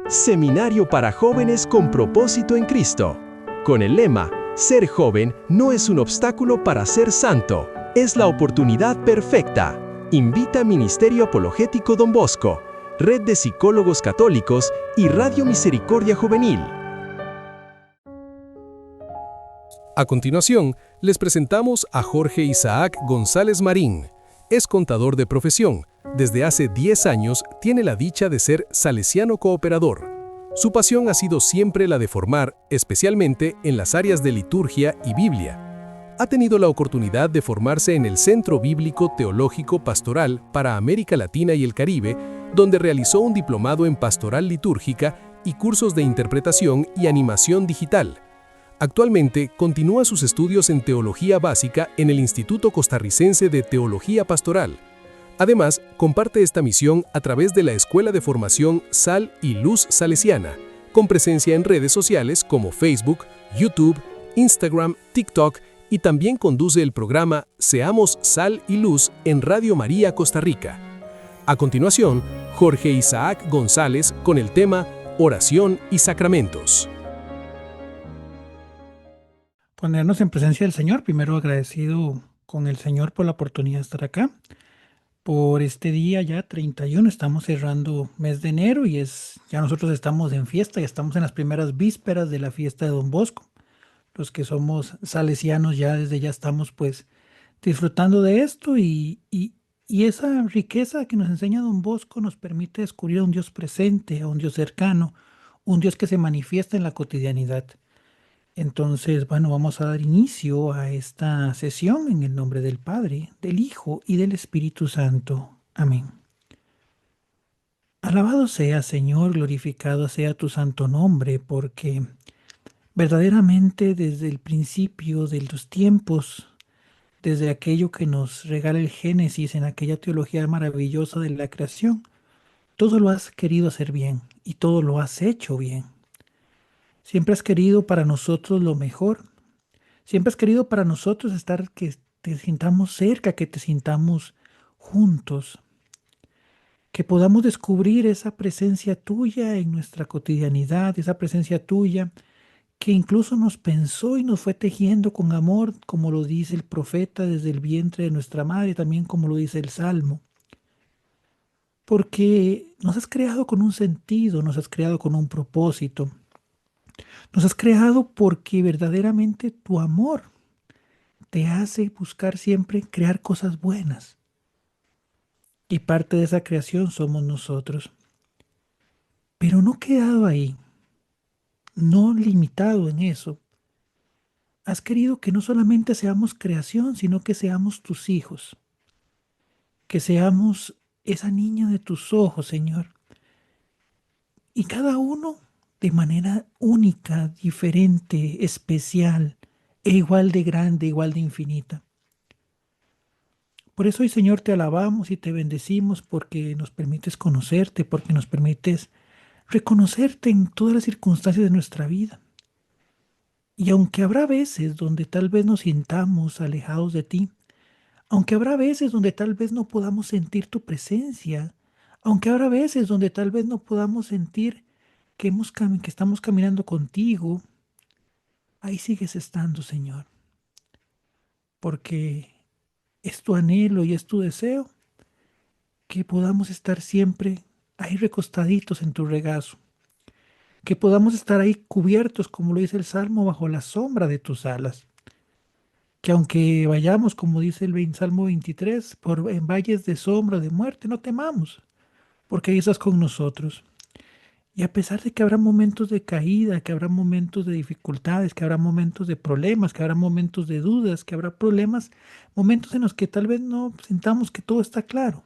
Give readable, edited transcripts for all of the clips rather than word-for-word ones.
Seminario para jóvenes con propósito en Cristo. Con el lema, ser joven no es un obstáculo para ser santo, es la oportunidad perfecta. Invita Ministerio Apologético Don Bosco, Red de Psicólogos Católicos y Radio Misericordia Juvenil. A continuación, les presentamos a Jorge Isaac González Marín. Es contador de profesión. Desde hace 10 años tiene la dicha de ser salesiano cooperador. Su pasión ha sido siempre la de formar, especialmente en las áreas de liturgia y Biblia. Ha tenido la oportunidad de formarse en el Centro Bíblico Teológico Pastoral para América Latina y el Caribe, donde realizó un diplomado en pastoral litúrgica y cursos de interpretación y animación digital. Actualmente continúa sus estudios en teología básica en el Instituto Costarricense de Teología Pastoral. Además, comparte esta misión a través de la Escuela de Formación Sal y Luz Salesiana, con presencia en redes sociales como Facebook, YouTube, Instagram, TikTok y también conduce el programa Seamos Sal y Luz en Radio María Costa Rica. A continuación, Jorge Isaac González con el tema Oración y Sacramentos. Ponernos en presencia del Señor, primero agradecido con el Señor por la oportunidad de estar acá. Por este día ya 31, estamos cerrando mes de enero y ya nosotros estamos en fiesta, ya estamos en las primeras vísperas de la fiesta de Don Bosco. Los que somos salesianos ya desde ya estamos pues disfrutando de esto y esa riqueza que nos enseña Don Bosco nos permite descubrir a un Dios presente, a un Dios cercano, un Dios que se manifiesta en la cotidianidad. Entonces, bueno, vamos a dar inicio a esta sesión en el nombre del Padre, del Hijo y del Espíritu Santo. Amén. Alabado sea, Señor, glorificado sea tu santo nombre, porque verdaderamente desde el principio de los tiempos, desde aquello que nos regala el Génesis en aquella teología maravillosa de la creación, todo lo has querido hacer bien y todo lo has hecho bien. Siempre has querido para nosotros lo mejor. Siempre has querido para nosotros que te sintamos cerca, que te sintamos juntos. Que podamos descubrir esa presencia tuya en nuestra cotidianidad, esa presencia tuya que incluso nos pensó y nos fue tejiendo con amor, como lo dice el profeta desde el vientre de nuestra madre, también como lo dice el Salmo. Porque nos has creado con un sentido, nos has creado con un propósito. Nos has creado porque verdaderamente tu amor te hace buscar siempre crear cosas buenas. Y parte de esa creación somos nosotros. Pero no quedado ahí, no limitado en eso. Has querido que no solamente seamos creación, sino que seamos tus hijos. Que seamos esa niña de tus ojos, Señor. Y cada uno de manera única, diferente, especial, e igual de grande, igual de infinita. Por eso hoy, Señor, te alabamos y te bendecimos porque nos permites conocerte, porque nos permites reconocerte en todas las circunstancias de nuestra vida. Y aunque habrá veces donde tal vez nos sintamos alejados de ti, aunque habrá veces donde tal vez no podamos sentir tu presencia, aunque habrá veces donde tal vez no podamos sentir que estamos caminando contigo, ahí sigues estando, Señor. Porque es tu anhelo y es tu deseo que podamos estar siempre ahí recostaditos en tu regazo, que podamos estar ahí cubiertos, como lo dice el Salmo, bajo la sombra de tus alas, que aunque vayamos, como dice el Salmo 23, en valles de sombra, de muerte, no temamos, porque ahí estás con nosotros. Y a pesar de que habrá momentos de caída, que habrá momentos de dificultades, que habrá momentos de problemas, que habrá momentos de dudas, que habrá momentos en los que tal vez no sintamos que todo está claro.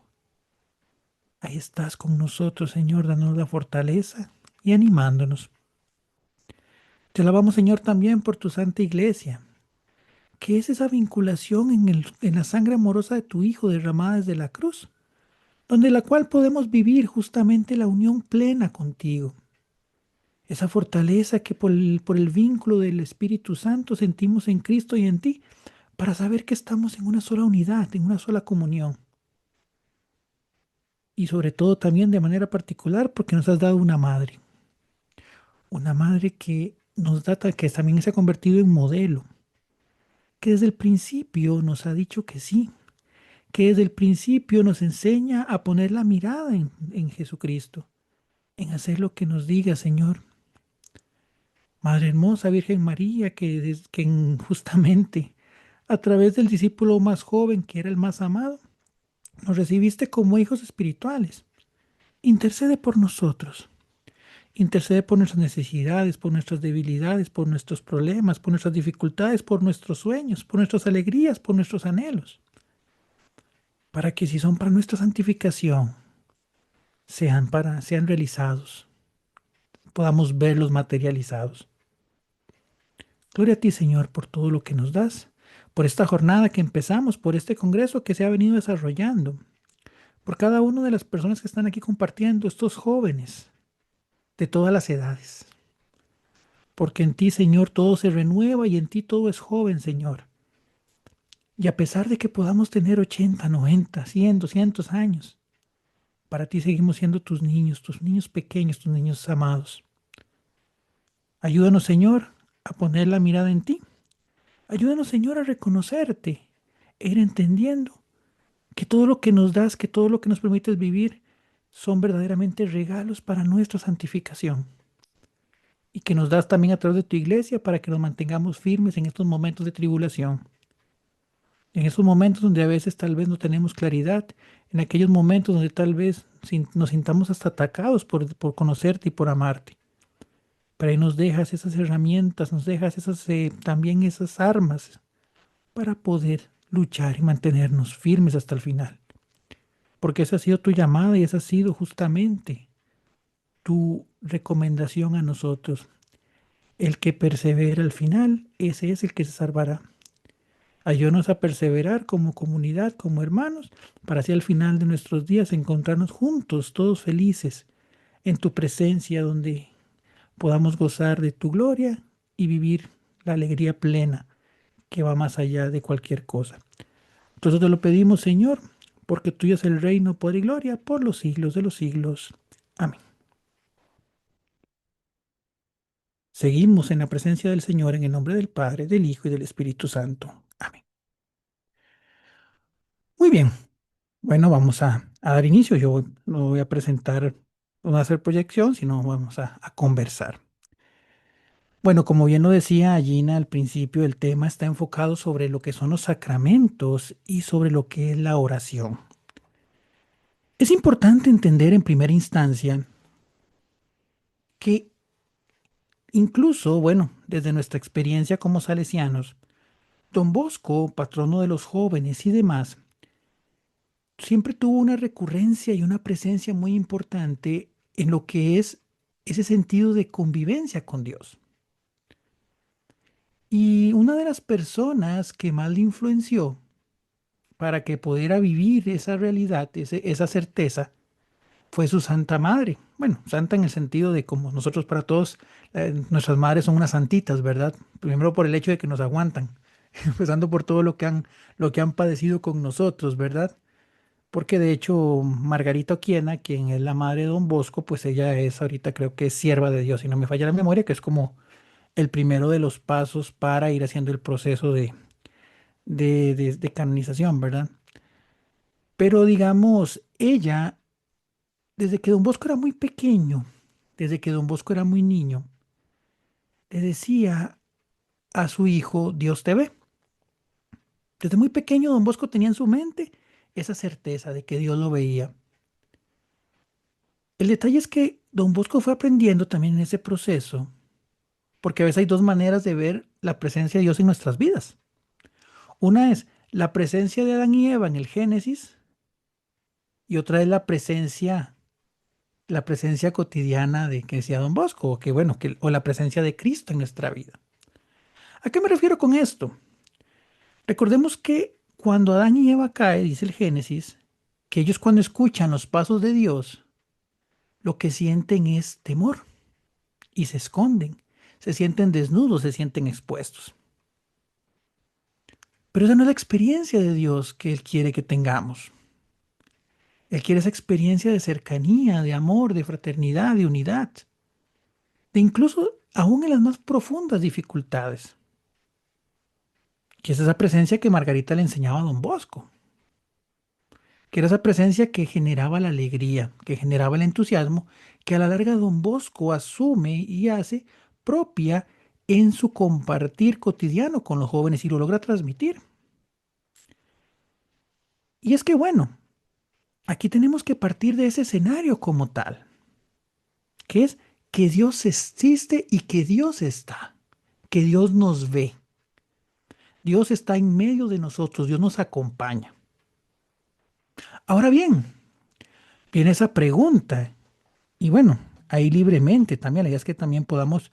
Ahí estás con nosotros, Señor, dándonos la fortaleza y animándonos. Te alabamos, Señor, también por tu Santa Iglesia, que es esa vinculación en la sangre amorosa de tu Hijo derramada desde la cruz, donde la cual podemos vivir justamente la unión plena contigo. Esa fortaleza que por el vínculo del Espíritu Santo sentimos en Cristo y en ti, para saber que estamos en una sola unidad, en una sola comunión. Y sobre todo también de manera particular porque nos has dado una madre. una madre que nos da, que también se ha convertido en modelo, que desde el principio nos ha dicho que sí, que desde el principio nos enseña a poner la mirada en Jesucristo, en hacer lo que nos diga, Señor. Madre hermosa, Virgen María, justamente a través del discípulo más joven, que era el más amado, nos recibiste como hijos espirituales. Intercede por nosotros. Intercede por nuestras necesidades, por nuestras debilidades, por nuestros problemas, por nuestras dificultades, por nuestros sueños, por nuestras alegrías, por nuestros anhelos. Para que si son para nuestra santificación, sean realizados, podamos verlos materializados. Gloria a ti, Señor, por todo lo que nos das, por esta jornada que empezamos, por este congreso que se ha venido desarrollando, por cada una de las personas que están aquí compartiendo, estos jóvenes de todas las edades. Porque en ti, Señor, todo se renueva y en ti todo es joven, Señor. Y a pesar de que podamos tener 80, 90, 100, 200 años, para ti seguimos siendo tus niños pequeños, tus niños amados. Ayúdanos, Señor, a poner la mirada en ti. Ayúdanos, Señor, a reconocerte, a ir entendiendo que todo lo que nos das, que todo lo que nos permites vivir, son verdaderamente regalos para nuestra santificación. Y que nos das también a través de tu iglesia para que nos mantengamos firmes en estos momentos de tribulación. En esos momentos donde a veces tal vez no tenemos claridad, en aquellos momentos donde tal vez nos sintamos hasta atacados por conocerte y por amarte. Pero ahí nos dejas esas herramientas, nos dejas también esas armas para poder luchar y mantenernos firmes hasta el final. Porque esa ha sido tu llamada y esa ha sido justamente tu recomendación a nosotros. El que persevera al final, ese es el que se salvará. Ayúdanos a perseverar como comunidad, como hermanos, para así al final de nuestros días encontrarnos juntos, todos felices, en tu presencia, donde podamos gozar de tu gloria y vivir la alegría plena que va más allá de cualquier cosa. Entonces te lo pedimos, Señor, porque tuyo es el reino, poder y gloria por los siglos de los siglos. Amén. Seguimos en la presencia del Señor en el nombre del Padre, del Hijo y del Espíritu Santo. Amén. Muy bien. Bueno, vamos a dar inicio. Yo no voy a presentar, no voy a hacer proyección, sino vamos a conversar. Bueno, como bien lo decía Gina al principio, el tema está enfocado sobre lo que son los sacramentos y sobre lo que es la oración. Es importante entender en primera instancia que incluso, bueno, desde nuestra experiencia como salesianos, Don Bosco, patrono de los jóvenes y demás, siempre tuvo una recurrencia y una presencia muy importante en lo que es ese sentido de convivencia con Dios. Y una de las personas que más le influenció para que pudiera vivir esa realidad, esa certeza, fue su Santa Madre. Bueno, santa en el sentido de como nosotros para todos, nuestras madres son unas santitas, ¿verdad? Primero por el hecho de que nos aguantan, empezando por todo lo que han padecido con nosotros, ¿verdad? Porque de hecho Margarita Oquiena, quien es la madre de Don Bosco, pues ella es ahorita creo que es sierva de Dios, si no me falla la memoria, que es como el primero de los pasos para ir haciendo el proceso de canonización, ¿verdad? Pero digamos, ella, desde que Don Bosco era muy pequeño, desde que Don Bosco era muy niño, le decía a su hijo, Dios te ve. Desde muy pequeño Don Bosco tenía en su mente esa certeza de que Dios lo veía. El detalle es que Don Bosco fue aprendiendo también en ese proceso, porque a veces hay dos maneras de ver la presencia de Dios en nuestras vidas. Una es la presencia de Adán y Eva en el Génesis y otra es la presencia cotidiana de que decía Don Bosco, o que bueno, o la presencia de Cristo en nuestra vida. ¿A qué me refiero con esto? Recordemos que cuando Adán y Eva caen, dice el Génesis, que ellos cuando escuchan los pasos de Dios, lo que sienten es temor y se esconden, se sienten desnudos, se sienten expuestos. Pero esa no es la experiencia de Dios que Él quiere que tengamos. Él quiere esa experiencia de cercanía, de amor, de fraternidad, de unidad, de incluso aún en las más profundas dificultades, que es esa presencia que Margarita le enseñaba a don Bosco, que era esa presencia que generaba la alegría, que generaba el entusiasmo, que a la larga don Bosco asume y hace propia en su compartir cotidiano con los jóvenes y lo logra transmitir. Y es que bueno, aquí tenemos que partir de ese escenario como tal, que es que Dios existe y que Dios está, que Dios nos ve, Dios está en medio de nosotros, Dios nos acompaña. Ahora bien, viene esa pregunta, y bueno, ahí libremente también, la idea es que también podamos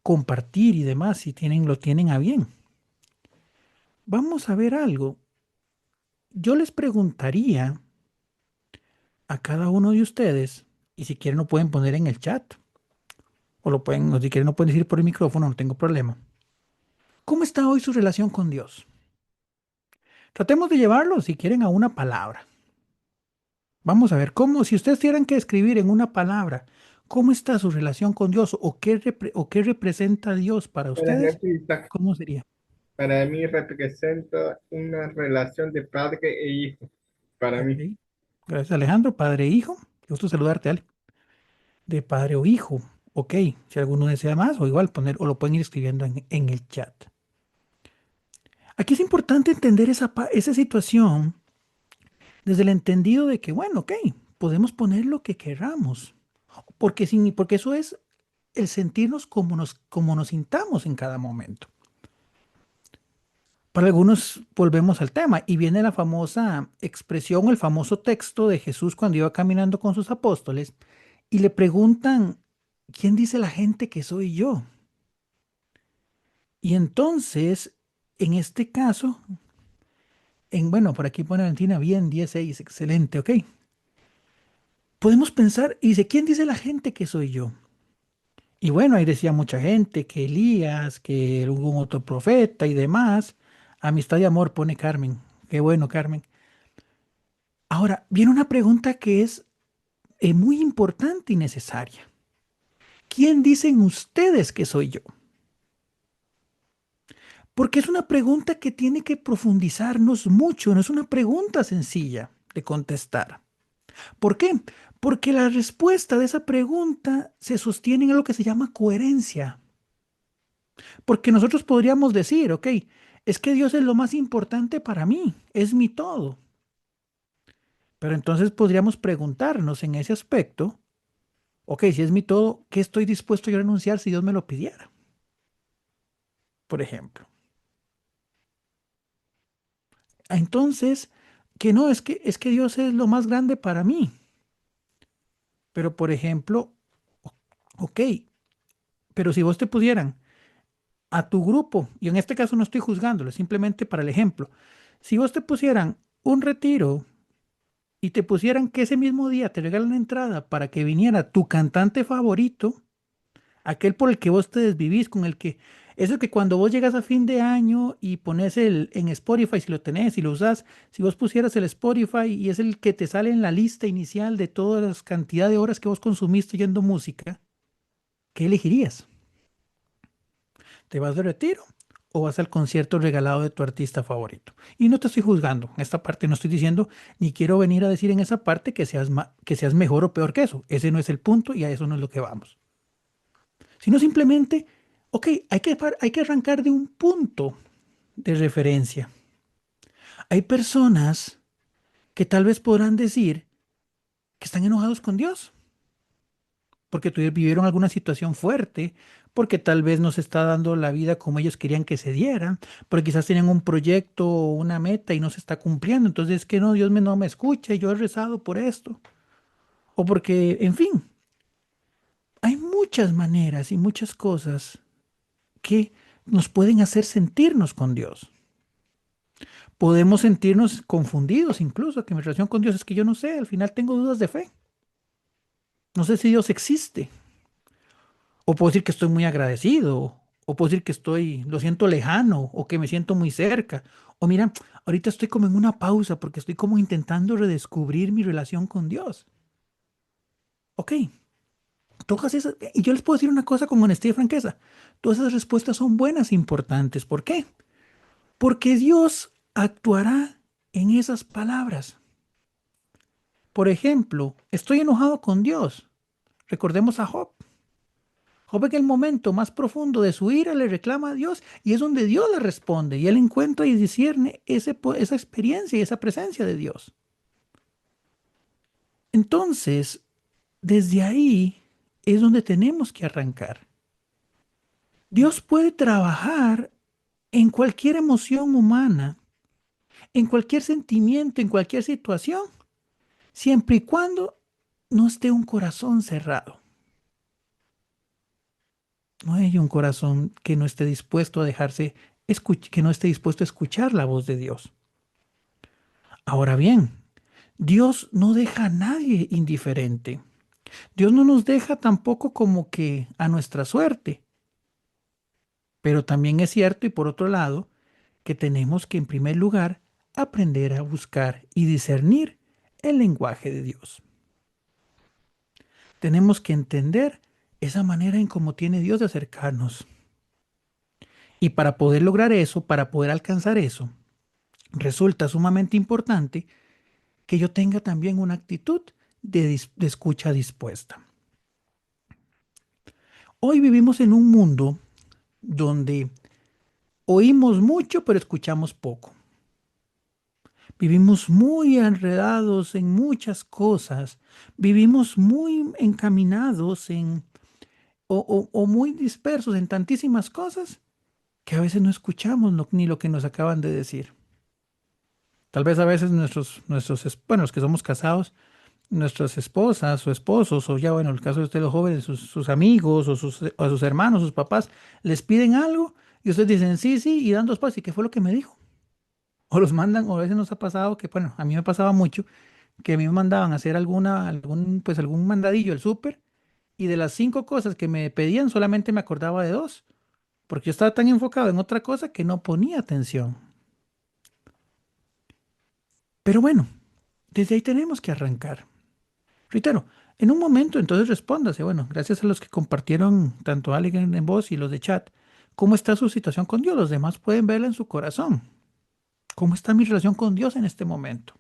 compartir y demás si tienen, lo tienen a bien. Vamos a ver algo. Yo les preguntaría a cada uno de ustedes, y si quieren lo pueden poner en el chat, o lo pueden, o si quieren lo pueden decir por el micrófono, no tengo problema. ¿Cómo está hoy su relación con Dios? Tratemos de llevarlo, si quieren, a una palabra. Vamos a ver cómo, si ustedes tuvieran que escribir en una palabra, ¿cómo está su relación con Dios o qué representa Dios para Por ustedes? ejemplo, Isaac, ¿Cómo sería? para mí representa una relación de padre e hijo. Para Ok. mí, Gracias, Alejandro. Padre e hijo. Qué gusto saludarte, Ale. De padre o hijo. Ok. Si alguno desea más, o igual poner, o lo pueden ir escribiendo en el chat. Aquí es importante entender esa situación desde el entendido de que, bueno, ok, podemos poner lo que queramos. Porque eso es el sentirnos como nos sintamos en cada momento. Para algunos volvemos al tema y viene la famosa expresión, el famoso texto de Jesús cuando iba caminando con sus apóstoles y le preguntan, ¿quién dice la gente que soy yo? Y entonces, en este caso, bueno, por aquí pone Valentina, bien, 16, excelente, ok. Podemos pensar, y dice, ¿quién dice la gente que soy yo? Y bueno, ahí decía mucha gente que Elías, que algún otro profeta y demás. Amistad y amor pone Carmen. Qué bueno, Carmen. Ahora, viene una pregunta que es muy importante y necesaria. ¿Quién dicen ustedes que soy yo? Porque es una pregunta que tiene que profundizarnos mucho, no es una pregunta sencilla de contestar. ¿Por qué? Porque la respuesta de esa pregunta se sostiene en lo que se llama coherencia. Porque nosotros podríamos decir, ok, es que Dios es lo más importante para mí, es mi todo. Pero entonces podríamos preguntarnos en ese aspecto, ok, si es mi todo, ¿qué estoy dispuesto yo a renunciar si Dios me lo pidiera? Por ejemplo. Entonces, que no, es que Dios es lo más grande para mí. Pero por ejemplo, ok, pero si vos te pusieran a tu grupo, y en este caso no estoy juzgándolo, simplemente para el ejemplo, si vos te pusieran un retiro y te pusieran que ese mismo día te regalan entrada para que viniera tu cantante favorito, aquel por el que vos te desvivís, con el que, eso que cuando vos llegas a fin de año y pones en Spotify, si lo tenés, si lo usás, si vos pusieras el Spotify y es el que te sale en la lista inicial de todas las cantidad de horas que vos consumiste oyendo música, ¿qué elegirías? ¿Te vas de retiro o vas al concierto regalado de tu artista favorito? Y no te estoy juzgando, en esta parte no estoy diciendo, ni quiero venir a decir en esa parte que seas mejor o peor que eso. Ese no es el punto y a eso no es lo que vamos. Sino simplemente, ok, hay que arrancar de un punto de referencia. Hay personas que tal vez podrán decir que están enojados con Dios porque vivieron alguna situación fuerte, porque tal vez no se está dando la vida como ellos querían que se diera, porque quizás tenían un proyecto o una meta y no se está cumpliendo. Entonces es que no, no me escucha y yo he rezado por esto. O porque, en fin, hay muchas maneras y muchas cosas que nos pueden hacer sentirnos con Dios. Podemos sentirnos confundidos incluso, que mi relación con Dios es que yo no sé, al final tengo dudas de fe. No sé si Dios existe. O puedo decir que estoy muy agradecido, o puedo decir que lo siento lejano, o que me siento muy cerca. O mira, ahorita estoy como en una pausa porque estoy como intentando redescubrir mi relación con Dios. Ok, y yo les puedo decir una cosa con honestidad y franqueza, todas esas respuestas son buenas e importantes. ¿Por qué? Porque Dios actuará en esas palabras. Por ejemplo, estoy enojado con Dios. Recordemos a Job. Job en el momento más profundo de su ira le reclama a Dios y es donde Dios le responde y él encuentra y discierne esa experiencia y esa presencia de Dios. Entonces, desde ahí es donde tenemos que arrancar. Dios puede trabajar en cualquier emoción humana, en cualquier sentimiento, en cualquier situación, siempre y cuando no esté un corazón cerrado. No hay un corazón que no esté dispuesto a que no esté dispuesto a escuchar la voz de Dios. Ahora bien, Dios no deja a nadie indiferente. Dios no nos deja tampoco como que a nuestra suerte. Pero también es cierto, y por otro lado, que tenemos que en primer lugar aprender a buscar y discernir el lenguaje de Dios. Tenemos que entender esa manera en cómo tiene Dios de acercarnos. Y para poder lograr eso, para poder alcanzar eso, resulta sumamente importante que yo tenga también una actitud de escucha dispuesta. Hoy vivimos en un mundo donde oímos mucho pero escuchamos poco. Vivimos muy enredados en muchas cosas, vivimos muy encaminados o muy dispersos en tantísimas cosas que a veces no escuchamos ni lo que nos acaban de decir. Tal vez a veces bueno, los que somos casados, nuestras esposas o esposos, o ya bueno, en el caso de ustedes los jóvenes, sus amigos o a sus hermanos, sus papás, les piden algo y ustedes dicen sí, sí, y dan dos pasos. ¿Y qué fue lo que me dijo? O los mandan, o a veces nos ha pasado que, bueno, a mí me pasaba mucho, que a mí me mandaban a hacer algún mandadillo al súper, y de las 5 cosas que me pedían solamente me acordaba de 2, porque yo estaba tan enfocado en otra cosa que no ponía atención. Pero bueno, desde ahí tenemos que arrancar. Reitero, en un momento entonces respóndase, bueno, gracias a los que compartieron tanto alguien en voz y los de chat, ¿cómo está su situación con Dios? Los demás pueden verla en su corazón. ¿Cómo está mi relación con Dios en este momento?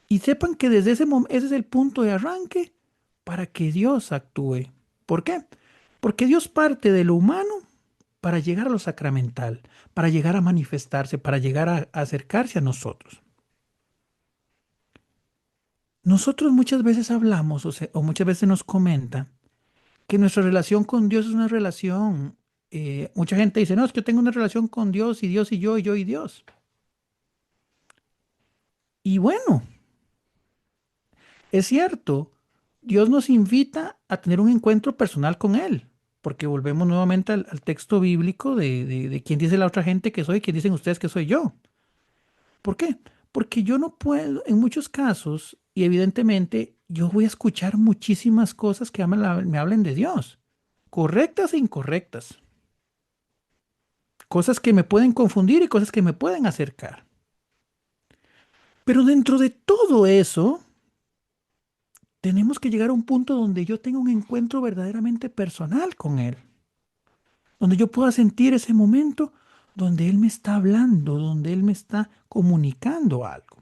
Y sepan que desde ese es el punto de arranque para que Dios actúe. ¿Por qué? Porque Dios parte de lo humano para llegar a lo sacramental, para llegar a manifestarse, para llegar a acercarse a nosotros. Nosotros muchas veces hablamos o muchas veces nos comenta que nuestra relación con Dios es una relación, mucha gente dice, no, es que yo tengo una relación con Dios y yo y yo y Dios. Y bueno, es cierto, Dios nos invita a tener un encuentro personal con Él, porque volvemos nuevamente al texto bíblico de quién dice la otra gente que soy, quién dicen ustedes que soy yo. ¿Por qué? Porque yo no puedo, en muchos casos, y evidentemente, yo voy a escuchar muchísimas cosas que me hablen de Dios, correctas e incorrectas, cosas que me pueden confundir y cosas que me pueden acercar. Pero dentro de todo eso, tenemos que llegar a un punto donde yo tenga un encuentro verdaderamente personal con Él, donde yo pueda sentir ese momento donde Él me está hablando, donde Él me está comunicando algo.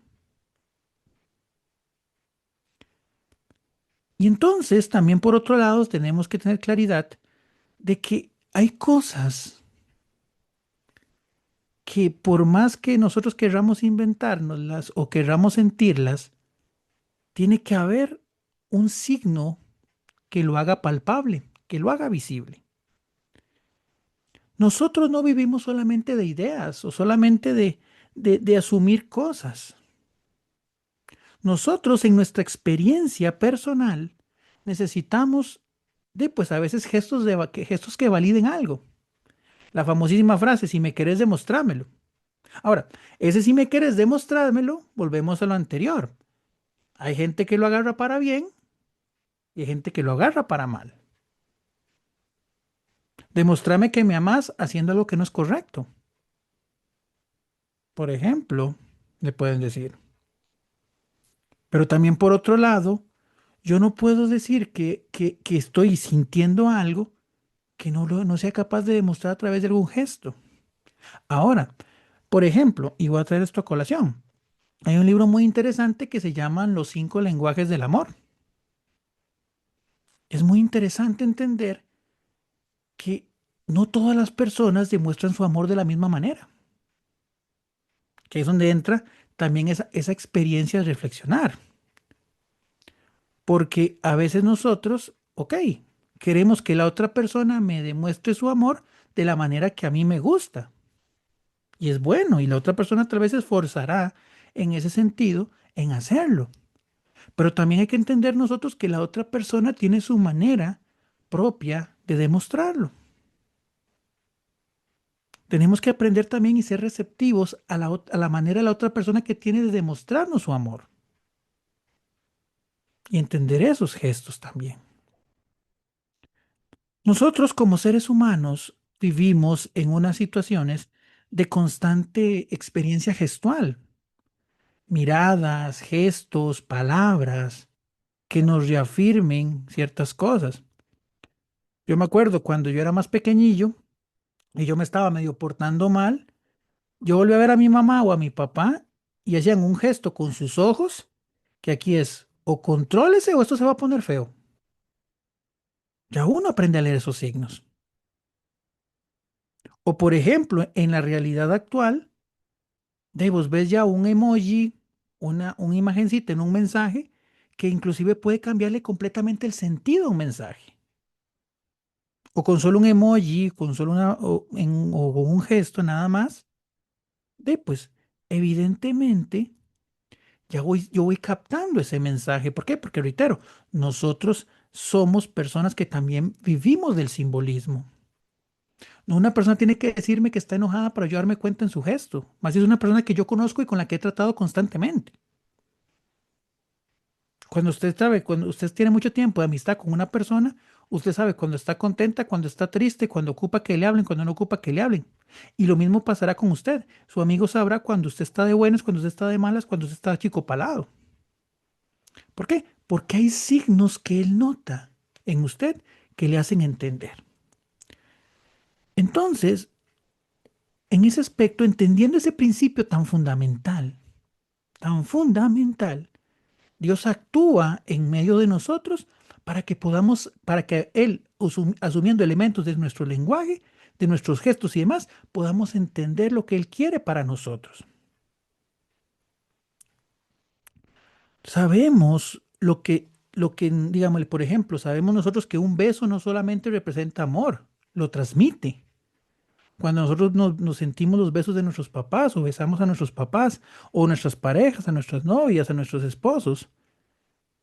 Y entonces también por otro lado tenemos que tener claridad de que hay cosas que por más que nosotros querramos inventárnoslas o querramos sentirlas, tiene que haber un signo que lo haga palpable, que lo haga visible. Nosotros no vivimos solamente de ideas o solamente de asumir cosas. Nosotros en nuestra experiencia personal necesitamos pues a veces gestos que validen algo. La famosísima frase, si me querés demostrármelo. Ahora, ese si me querés demostrármelo, volvemos a lo anterior. Hay gente que lo agarra para bien y hay gente que lo agarra para mal. Demostrame que me amás haciendo algo que no es correcto. Por ejemplo, le pueden decir. Pero también por otro lado, Yo no puedo decir que estoy sintiendo algo que no sea capaz de demostrar a través de algún gesto. Ahora, por ejemplo, y voy a traer esto a colación, hay un libro muy interesante que se llama Los 5 lenguajes del amor. Es muy interesante entender que no todas las personas demuestran su amor de la misma manera, que es donde entra también esa experiencia de reflexionar, porque a veces nosotros, ok, queremos que la otra persona me demuestre su amor de la manera que a mí me gusta, y es bueno, y la otra persona tal vez se esforzará en ese sentido en hacerlo, pero también hay que entender nosotros que la otra persona tiene su manera propia de demostrarlo. Tenemos que aprender también y ser receptivos a la manera de la otra persona que tiene de demostrarnos su amor y entender esos gestos también. Nosotros como seres humanos vivimos en unas situaciones de constante experiencia gestual, miradas, gestos, palabras que nos reafirmen ciertas cosas. Yo me acuerdo cuando yo era más pequeñillo y yo me estaba medio portando mal, yo volví a ver a mi mamá o a mi papá y hacían un gesto con sus ojos, que aquí es o contrólese o esto se va a poner feo. Ya uno aprende a leer esos signos. O por ejemplo, en la realidad actual, vos ves ya un emoji, una imagencita en un mensaje que inclusive puede cambiarle completamente el sentido a un mensaje. O con solo un emoji, con solo o con un gesto nada más, pues evidentemente yo voy captando ese mensaje. ¿Por qué? Porque reitero, nosotros somos personas que también vivimos del simbolismo. No una persona tiene que decirme que está enojada para yo darme cuenta en su gesto. Más si es una persona que yo conozco y con la que he tratado constantemente. Cuando usted sabe, cuando usted tiene mucho tiempo de amistad con una persona, usted sabe cuando está contenta, cuando está triste, cuando ocupa que le hablen, cuando no ocupa que le hablen. Y lo mismo pasará con usted. Su amigo sabrá cuando usted está de buenas, cuando usted está de malas, cuando usted está achicopalado. ¿Por qué? Porque hay signos que él nota en usted que le hacen entender. Entonces, en ese aspecto, entendiendo ese principio tan fundamental, Dios actúa en medio de nosotros para que podamos, para que Él, asumiendo elementos de nuestro lenguaje, de nuestros gestos y demás, podamos entender lo que Él quiere para nosotros. Sabemos digamos, por ejemplo, sabemos nosotros que un beso no solamente representa amor, lo transmite. Cuando nosotros nos sentimos los besos de nuestros papás o besamos a nuestros papás o nuestras parejas, a nuestras novias, a nuestros esposos,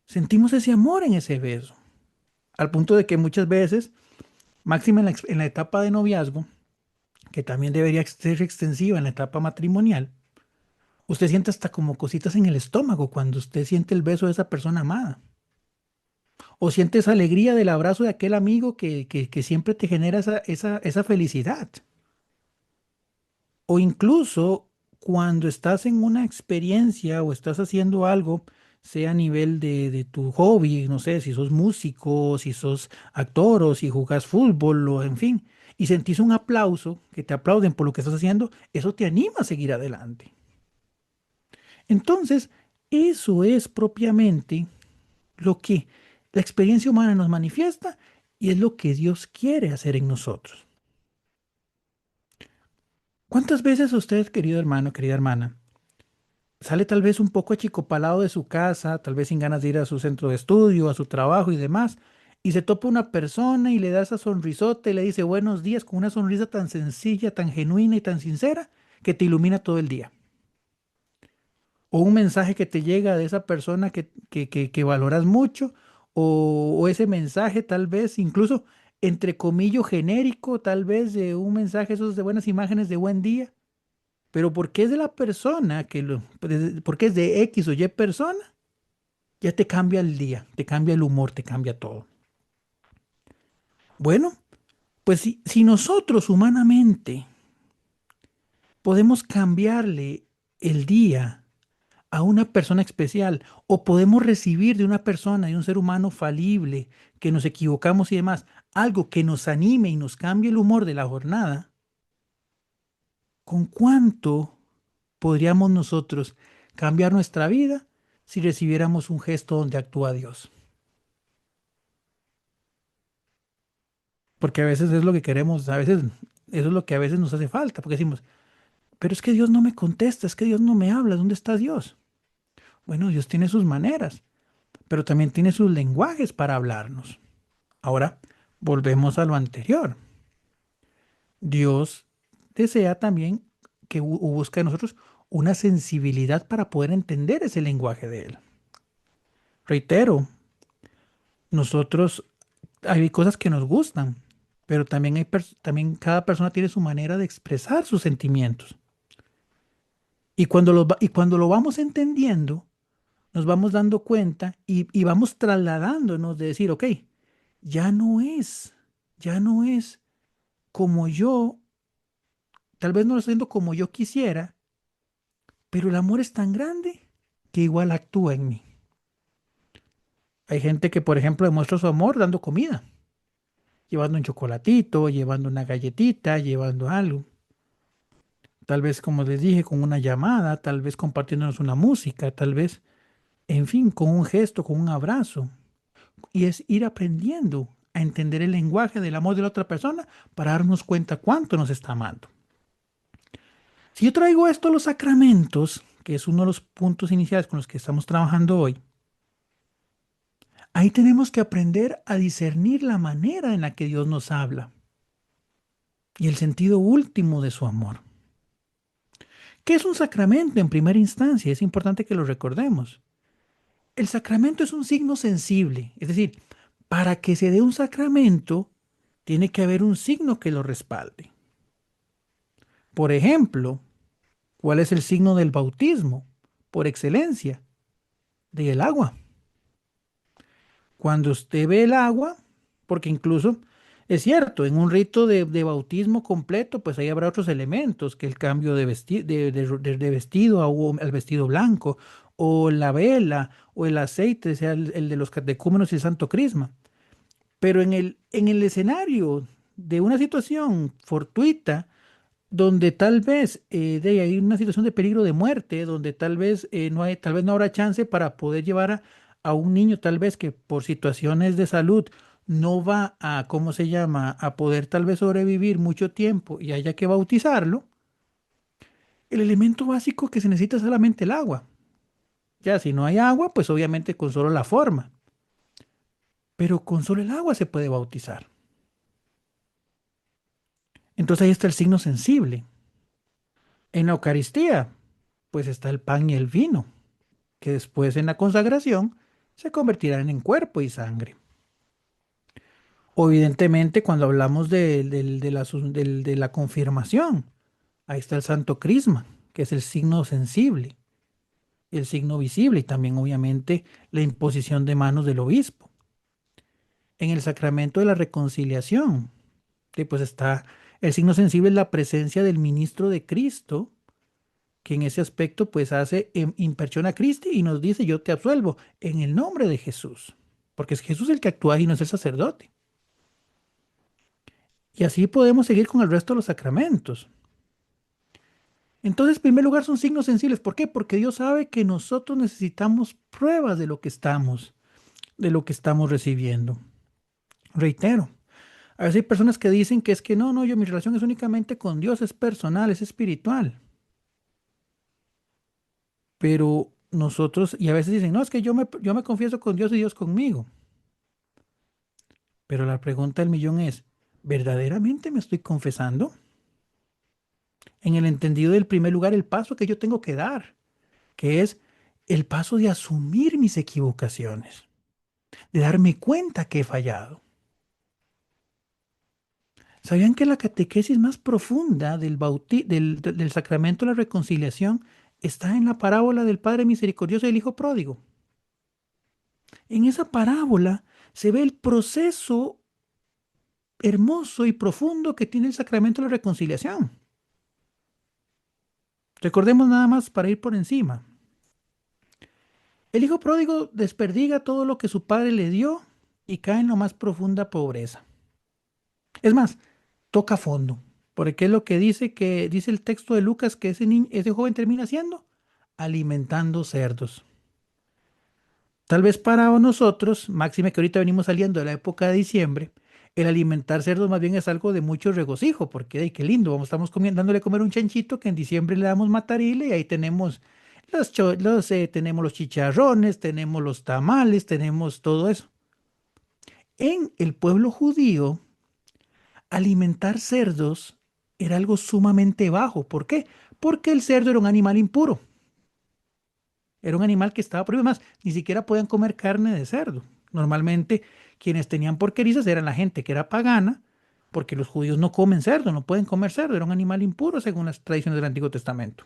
sentimos ese amor en ese beso. Al punto de que muchas veces, máxima en la etapa de noviazgo, que también debería ser extensiva en la etapa matrimonial, usted siente hasta como cositas en el estómago cuando usted siente el beso de esa persona amada. O siente esa alegría del abrazo de aquel amigo que siempre te genera esa felicidad. O incluso cuando estás en una experiencia o estás haciendo algo, sea a nivel de tu hobby, no sé, si sos músico, si sos actor o si jugás fútbol o en fin, y sentís un aplauso, que te aplauden por lo que estás haciendo, eso te anima a seguir adelante. Entonces, eso es propiamente lo que la experiencia humana nos manifiesta y es lo que Dios quiere hacer en nosotros. ¿Cuántas veces usted, querido hermano, querida hermana, sale tal vez un poco achicopalado de su casa, tal vez sin ganas de ir a su centro de estudio, a su trabajo y demás, y se topa una persona y le da esa sonrisota y le dice buenos días con una sonrisa tan sencilla, tan genuina y tan sincera que te ilumina todo el día? O un mensaje que te llega de esa persona que valoras mucho, o ese mensaje tal vez incluso entre comillas genérico, tal vez de un mensaje esos de buenas imágenes de buen día, pero porque es de la persona porque es de X o Y persona, ya te cambia el día, te cambia el humor, te cambia todo. Bueno, pues si nosotros humanamente podemos cambiarle el día a una persona especial o podemos recibir de una persona, de un ser humano falible, que nos equivocamos y demás, algo que nos anime y nos cambie el humor de la jornada, ¿con cuánto podríamos nosotros cambiar nuestra vida si recibiéramos un gesto donde actúa Dios? Porque a veces es lo que queremos, a veces eso es lo que a veces nos hace falta, porque decimos, pero es que Dios no me contesta, es que Dios no me habla, ¿dónde está Dios? Bueno, Dios tiene sus maneras, pero también tiene sus lenguajes para hablarnos. Ahora, volvemos a lo anterior. Dios desea también que busca en nosotros una sensibilidad para poder entender ese lenguaje de Él. Reitero, nosotros hay cosas que nos gustan, pero también también cada persona tiene su manera de expresar sus sentimientos. Y cuando lo vamos entendiendo, nos vamos dando cuenta y vamos trasladándonos de decir, ok, ya no es, ya no es como yo, tal vez no lo estoy haciendo como yo quisiera, pero el amor es tan grande que igual actúa en mí. Hay gente que, por ejemplo, demuestra su amor dando comida, llevando un chocolatito, llevando una galletita, llevando algo. Tal vez, como les dije, con una llamada, tal vez compartiéndonos una música, tal vez, en fin, con un gesto, con un abrazo. Y es ir aprendiendo a entender el lenguaje del amor de la otra persona para darnos cuenta cuánto nos está amando. Si yo traigo esto a los sacramentos, que es uno de los puntos iniciales con los que estamos trabajando hoy, ahí tenemos que aprender a discernir la manera en la que Dios nos habla y el sentido último de su amor. ¿Qué es un sacramento en primera instancia? Es importante que lo recordemos. El sacramento es un signo sensible, es decir, para que se dé un sacramento, tiene que haber un signo que lo respalde. Por ejemplo, ¿cuál es el signo del bautismo? Por excelencia, del agua. Cuando usted ve el agua, porque incluso es cierto, en un rito de bautismo completo, pues ahí habrá otros elementos, que el cambio de vestido al vestido blanco, o la vela, o el aceite, sea el de los catecúmenos y el Santo Crisma. Pero en el escenario de una situación fortuita, donde tal vez hay una situación de peligro de muerte, donde tal vez no habrá chance para poder llevar a un niño, tal vez que por situaciones de salud no va a, ¿cómo se llama?, a poder tal vez sobrevivir mucho tiempo y haya que bautizarlo, el elemento básico que se necesita es solamente el agua. Ya si no hay agua, pues obviamente con solo la forma, pero con solo el agua se puede bautizar. Entonces ahí está el signo sensible. En la Eucaristía, pues está el pan y el vino, que después en la consagración se convertirán en cuerpo y sangre. O evidentemente cuando hablamos de la confirmación, ahí está el Santo Crisma, que es el signo sensible, el signo visible y también obviamente la imposición de manos del obispo. En el sacramento de la reconciliación, que pues está el signo sensible, es la presencia del ministro de Cristo, que en ese aspecto pues hace impersión a Cristo y nos dice yo te absuelvo en el nombre de Jesús, porque es Jesús el que actúa y no es el sacerdote. Y así podemos seguir con el resto de los sacramentos. Entonces, en primer lugar, son signos sensibles. ¿Por qué? Porque Dios sabe que nosotros necesitamos pruebas de lo que estamos recibiendo. Reitero, a veces hay personas que dicen que es que no, mi relación es únicamente con Dios, es personal, es espiritual. Pero nosotros, y a veces dicen, no, es que yo me confieso con Dios y Dios conmigo. Pero la pregunta del millón es, ¿verdaderamente me estoy confesando? En el entendido del primer lugar, el paso que yo tengo que dar, que es el paso de asumir mis equivocaciones, de darme cuenta que he fallado. ¿Sabían que la catequesis más profunda del sacramento de la reconciliación está en la parábola del Padre Misericordioso y el Hijo Pródigo? En esa parábola se ve el proceso hermoso y profundo que tiene el sacramento de la reconciliación. Recordemos nada más para ir por encima. El hijo pródigo desperdiga todo lo que su padre le dio y cae en la más profunda pobreza. Es más, toca fondo, porque es lo que dice el texto de Lucas que ese joven termina haciendo, alimentando cerdos. Tal vez para nosotros, máxime que ahorita venimos saliendo de la época de diciembre, el alimentar cerdos más bien es algo de mucho regocijo, porque ay, qué lindo, estamos comiendo, dándole a comer un chanchito que en diciembre le damos matarile y ahí tenemos tenemos los chicharrones, tenemos los tamales, tenemos todo eso. En el pueblo judío, alimentar cerdos era algo sumamente bajo. ¿Por qué? Porque el cerdo era un animal impuro. Era un animal que estaba prohibido. Más, ni siquiera podían comer carne de cerdo. Normalmente quienes tenían porquerizas eran la gente que era pagana, porque los judíos no comen cerdo, no pueden comer cerdo. Era un animal impuro según las tradiciones del Antiguo Testamento.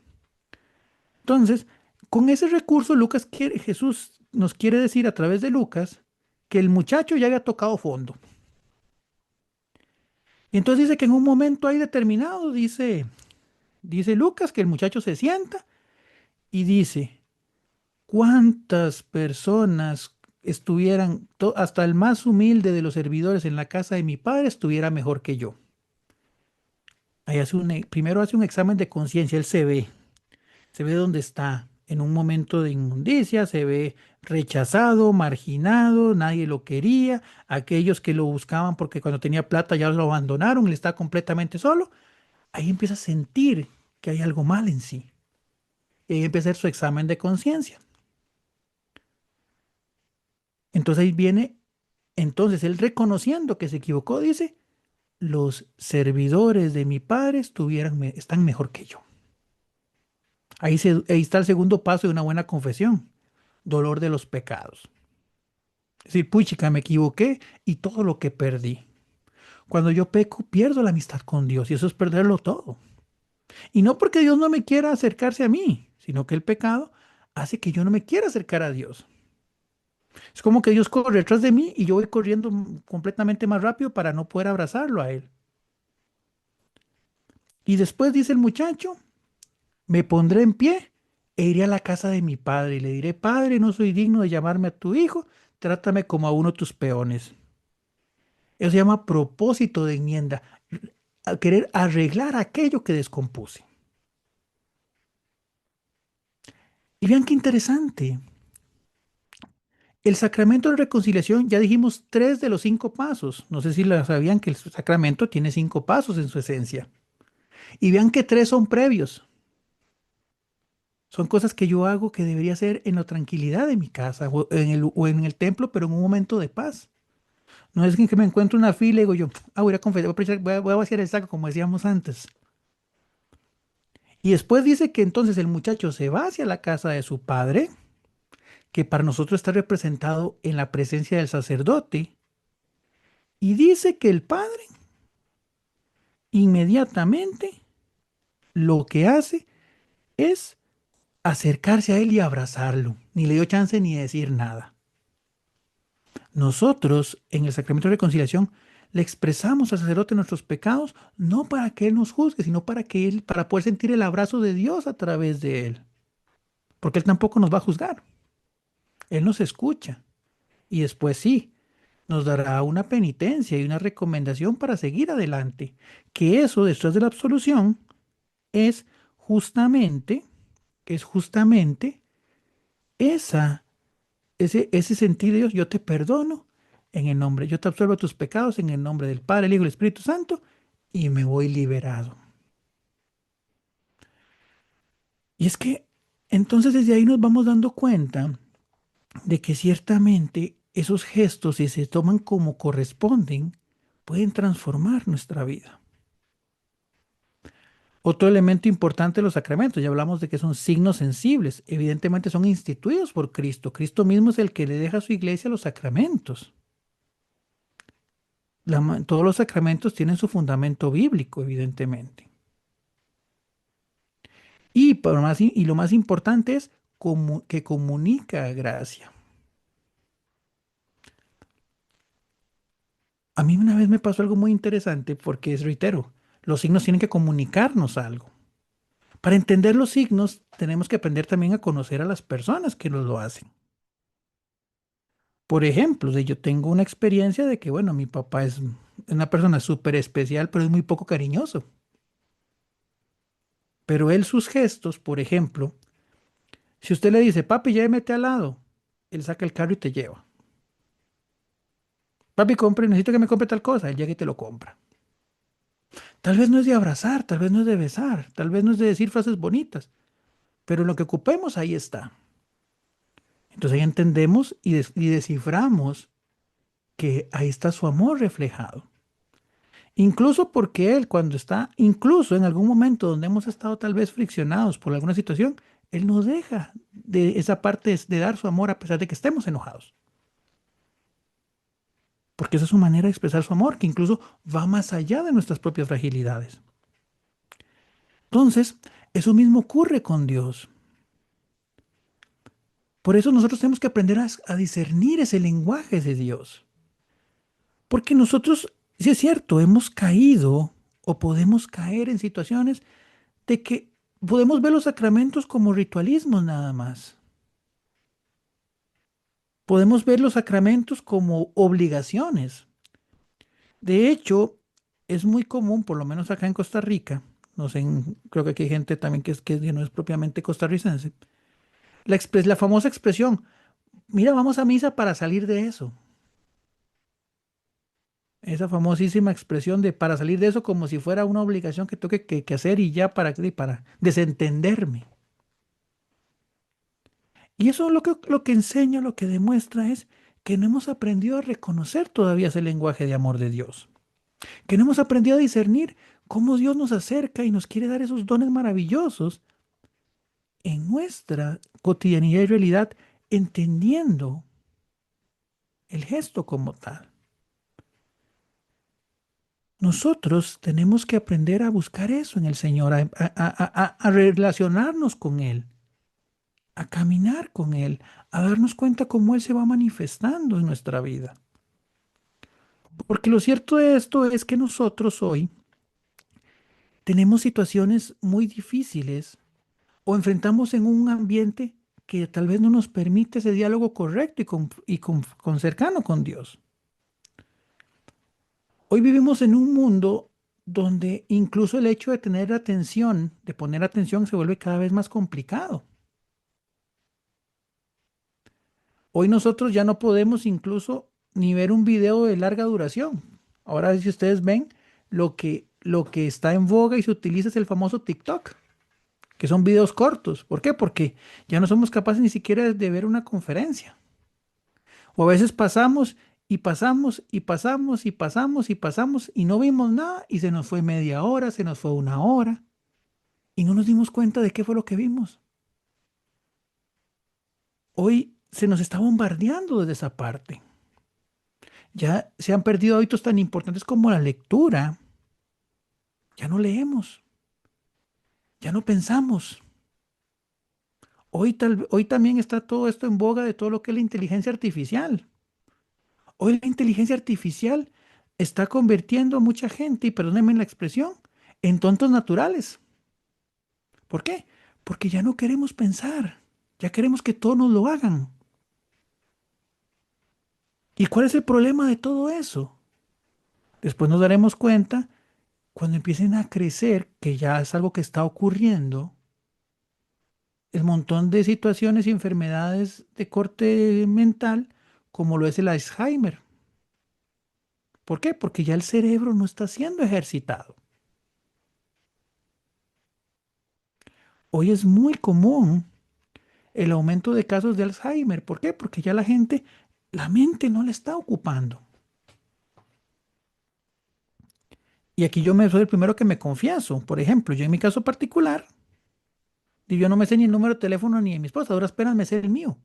Entonces, con ese recurso, Jesús nos quiere decir a través de Lucas que el muchacho ya había tocado fondo. Y entonces dice que en un momento ahí determinado, dice Lucas que el muchacho se sienta y dice, ¿cuántas personas estuvieran, hasta el más humilde de los servidores en la casa de mi padre estuviera mejor que yo? Ahí primero hace un examen de conciencia, él se ve dónde está, en un momento de inmundicia, se ve rechazado, marginado, nadie lo quería, aquellos que lo buscaban porque cuando tenía plata ya lo abandonaron, él está completamente solo. Ahí empieza a sentir que hay algo mal en sí. Y ahí empieza a hacer su examen de conciencia. Entonces ahí viene, entonces él reconociendo que se equivocó, dice, los servidores de mi padre están mejor que yo. Ahí está el segundo paso de una buena confesión, dolor de los pecados. Es decir, puchica, me equivoqué y todo lo que perdí. Cuando yo peco, pierdo la amistad con Dios y eso es perderlo todo. Y no porque Dios no me quiera acercarse a mí, sino que el pecado hace que yo no me quiera acercar a Dios. Es como que Dios corre detrás de mí y yo voy corriendo completamente más rápido para no poder abrazarlo a Él. Y después dice el muchacho, me pondré en pie e iré a la casa de mi padre y le diré, Padre, no soy digno de llamarme a tu hijo, trátame como a uno de tus peones. Eso se llama propósito de enmienda, a querer arreglar aquello que descompuse. Y vean qué interesante. El sacramento de reconciliación, ya dijimos 3 de los 5 pasos. No sé si la sabían que el sacramento tiene 5 pasos en su esencia. Y vean que 3 son previos. Son cosas que yo hago que debería hacer en la tranquilidad de mi casa o en el templo, pero en un momento de paz. No es que me encuentro una fila y digo yo, voy a confesar, voy a vaciar el saco, como decíamos antes. Y después dice que entonces el muchacho se va hacia la casa de su padre, que para nosotros está representado en la presencia del sacerdote, y dice que el padre inmediatamente lo que hace es acercarse a él y abrazarlo. Ni le dio chance ni de decir nada. Nosotros, en el sacramento de reconciliación, le expresamos al sacerdote nuestros pecados, no para que él nos juzgue, sino para poder sentir el abrazo de Dios a través de él. Porque él tampoco nos va a juzgar. Él nos escucha. Y después sí, nos dará una penitencia y una recomendación para seguir adelante. Que eso, después de la absolución, es justamente, es justamente esa ese sentir de Dios, yo te perdono en el nombre, yo te absuelvo tus pecados en el nombre del Padre, el Hijo y el Espíritu Santo, y me voy liberado. Y es que entonces desde ahí nos vamos dando cuenta de que ciertamente esos gestos, si se toman como corresponden, pueden transformar nuestra vida. Otro elemento importante de los sacramentos, ya hablamos de que son signos sensibles, evidentemente son instituidos por Cristo. Cristo mismo es el que le deja a su iglesia los sacramentos. Todos los sacramentos tienen su fundamento bíblico, evidentemente. Y lo más importante es que comunica gracia. A mí una vez me pasó algo muy interesante porque, reitero, los signos tienen que comunicarnos algo. Para entender los signos tenemos que aprender también a conocer a las personas que nos lo hacen. Por ejemplo, si yo tengo una experiencia de que, bueno, mi papá es una persona súper especial, pero es muy poco cariñoso. Pero él, sus gestos, por ejemplo, si usted le dice, papi, llévete al lado, él saca el carro y te lleva. Papi, compre, necesito que me compre tal cosa, él llega y te lo compra. Tal vez no es de abrazar, tal vez no es de besar, tal vez no es de decir frases bonitas, pero lo que ocupemos ahí está. Entonces ahí entendemos y desciframos que ahí está su amor reflejado. Incluso porque él cuando está, incluso en algún momento donde hemos estado tal vez friccionados por alguna situación, él no deja de esa parte de dar su amor a pesar de que estemos enojados. Porque esa es su manera de expresar su amor, que incluso va más allá de nuestras propias fragilidades. Entonces, eso mismo ocurre con Dios. Por eso nosotros tenemos que aprender a discernir ese lenguaje de Dios. Porque nosotros, si es cierto, hemos caído o podemos caer en situaciones de que podemos ver los sacramentos como ritualismos nada más. Podemos ver los sacramentos como obligaciones. De hecho, es muy común, por lo menos acá en Costa Rica, no sé, creo que aquí hay gente también que no es propiamente costarricense, la famosa expresión, mira, vamos a misa para salir de eso. Esa famosísima expresión de para salir de eso como si fuera una obligación que tengo que hacer y ya para desentenderme. Y eso lo que enseña, lo que demuestra es que no hemos aprendido a reconocer todavía ese lenguaje de amor de Dios, que no hemos aprendido a discernir cómo Dios nos acerca y nos quiere dar esos dones maravillosos en nuestra cotidianidad y realidad, entendiendo el gesto como tal. Nosotros tenemos que aprender a buscar eso en el Señor, a relacionarnos con Él, a caminar con Él, a darnos cuenta cómo Él se va manifestando en nuestra vida. Porque lo cierto de esto es que nosotros hoy tenemos situaciones muy difíciles o enfrentamos en un ambiente que tal vez no nos permite ese diálogo correcto y con cercano con Dios. Hoy vivimos en un mundo donde incluso el hecho de tener atención, de poner atención, se vuelve cada vez más complicado. Hoy nosotros ya no podemos incluso ni ver un video de larga duración. Ahora, si ustedes ven, lo que está en boga y se utiliza es el famoso TikTok, que son videos cortos. ¿Por qué? Porque ya no somos capaces ni siquiera de ver una conferencia. O a veces pasamos y pasamos y pasamos y pasamos y pasamos y no vimos nada y se nos fue media hora, se nos fue una hora y no nos dimos cuenta de qué fue lo que vimos. Hoy se nos está bombardeando desde esa parte. Ya se han perdido hábitos tan importantes como la lectura. Ya no leemos, ya no pensamos. Hoy también está todo esto en boga de todo lo que es la inteligencia artificial. Hoy la inteligencia artificial está convirtiendo a mucha gente, y perdónenme la expresión, en tontos naturales. ¿Por qué? Porque ya no queremos pensar, ya queremos que todos nos lo hagan. ¿Y cuál es el problema de todo eso? Después nos daremos cuenta cuando empiecen a crecer, que ya es algo que está ocurriendo, el montón de situaciones y enfermedades de corte mental, como lo es el Alzheimer. ¿Por qué? Porque ya el cerebro no está siendo ejercitado. Hoy es muy común el aumento de casos de Alzheimer. ¿Por qué? Porque ya la mente no la está ocupando. Y aquí yo soy el primero que me confieso. Por ejemplo, yo en mi caso particular, yo no me sé ni el número de teléfono ni de mi esposa, a duras penas me sé el mío.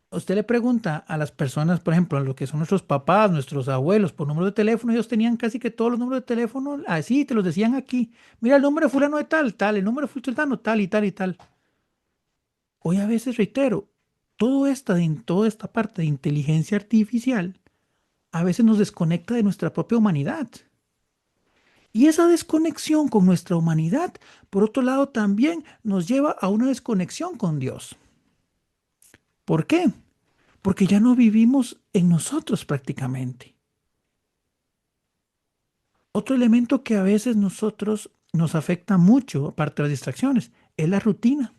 Usted le pregunta a las personas, por ejemplo, a lo que son nuestros papás, nuestros abuelos, por número de teléfono, ellos tenían casi que todos los números de teléfono, así te los decían aquí. Mira, el número de fulano de tal, tal, el número de fulano tal y tal y tal. Hoy a veces reitero, toda esta parte de inteligencia artificial a veces nos desconecta de nuestra propia humanidad. Y esa desconexión con nuestra humanidad, por otro lado, también nos lleva a una desconexión con Dios. ¿Por qué? porque ya no vivimos en nosotros prácticamente. Otro elemento que a veces nosotros nos afecta mucho, aparte de las distracciones, es la rutina.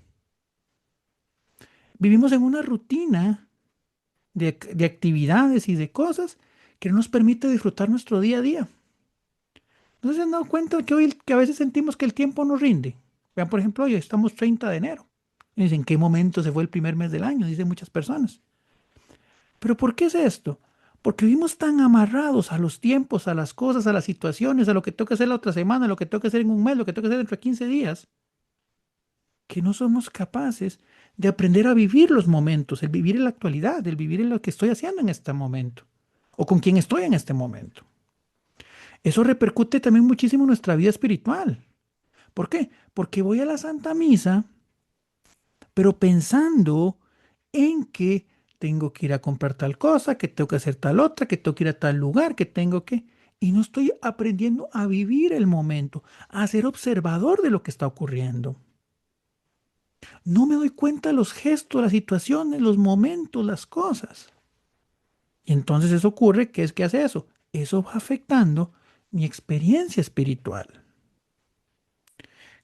Vivimos en una rutina de actividades y de cosas que no nos permite disfrutar nuestro día a día. ¿No se han dado cuenta que hoy que a veces sentimos que el tiempo no rinde? Vean, por ejemplo, hoy estamos 30 de enero. Y dicen, ¿en qué momento se fue el primer mes del año? Dicen muchas personas. ¿Pero por qué es esto? Porque vivimos tan amarrados a los tiempos, a las cosas, a las situaciones, a lo que tengo que hacer la otra semana, a lo que tengo que hacer en un mes, lo que tengo que hacer dentro de 15 días, que no somos capaces de aprender a vivir los momentos, el vivir en la actualidad, el vivir en lo que estoy haciendo en este momento o con quien estoy en este momento. Eso repercute también muchísimo en nuestra vida espiritual. ¿Por qué? Porque voy a la Santa Misa, pero pensando en que tengo que ir a comprar tal cosa, que tengo que hacer tal otra, que tengo que ir a tal lugar, que tengo que... Y no estoy aprendiendo a vivir el momento, a ser observador de lo que está ocurriendo. No me doy cuenta de los gestos, las situaciones, los momentos, las cosas. Y entonces eso ocurre, ¿qué es que hace eso? Eso va afectando mi experiencia espiritual.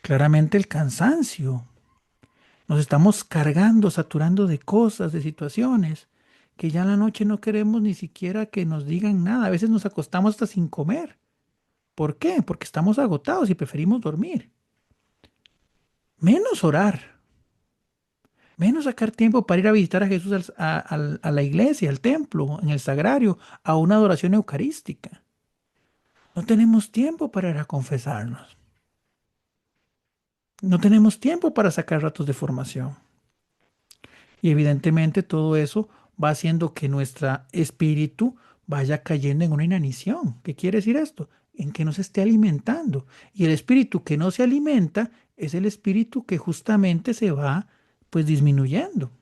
Claramente el cansancio. Nos estamos cargando, saturando de cosas, de situaciones, que ya en la noche no queremos ni siquiera que nos digan nada. A veces nos acostamos hasta sin comer. ¿Por qué? Porque estamos agotados y preferimos dormir. Menos orar, menos sacar tiempo para ir a visitar a Jesús a la iglesia, al templo, en el sagrario, a una adoración eucarística. No tenemos tiempo para ir a confesarnos. No tenemos tiempo para sacar ratos de formación. Y evidentemente todo eso va haciendo que nuestro espíritu vaya cayendo en una inanición. ¿Qué quiere decir esto? En que no se esté alimentando. Y el espíritu que no se alimenta es el espíritu que justamente se va pues disminuyendo.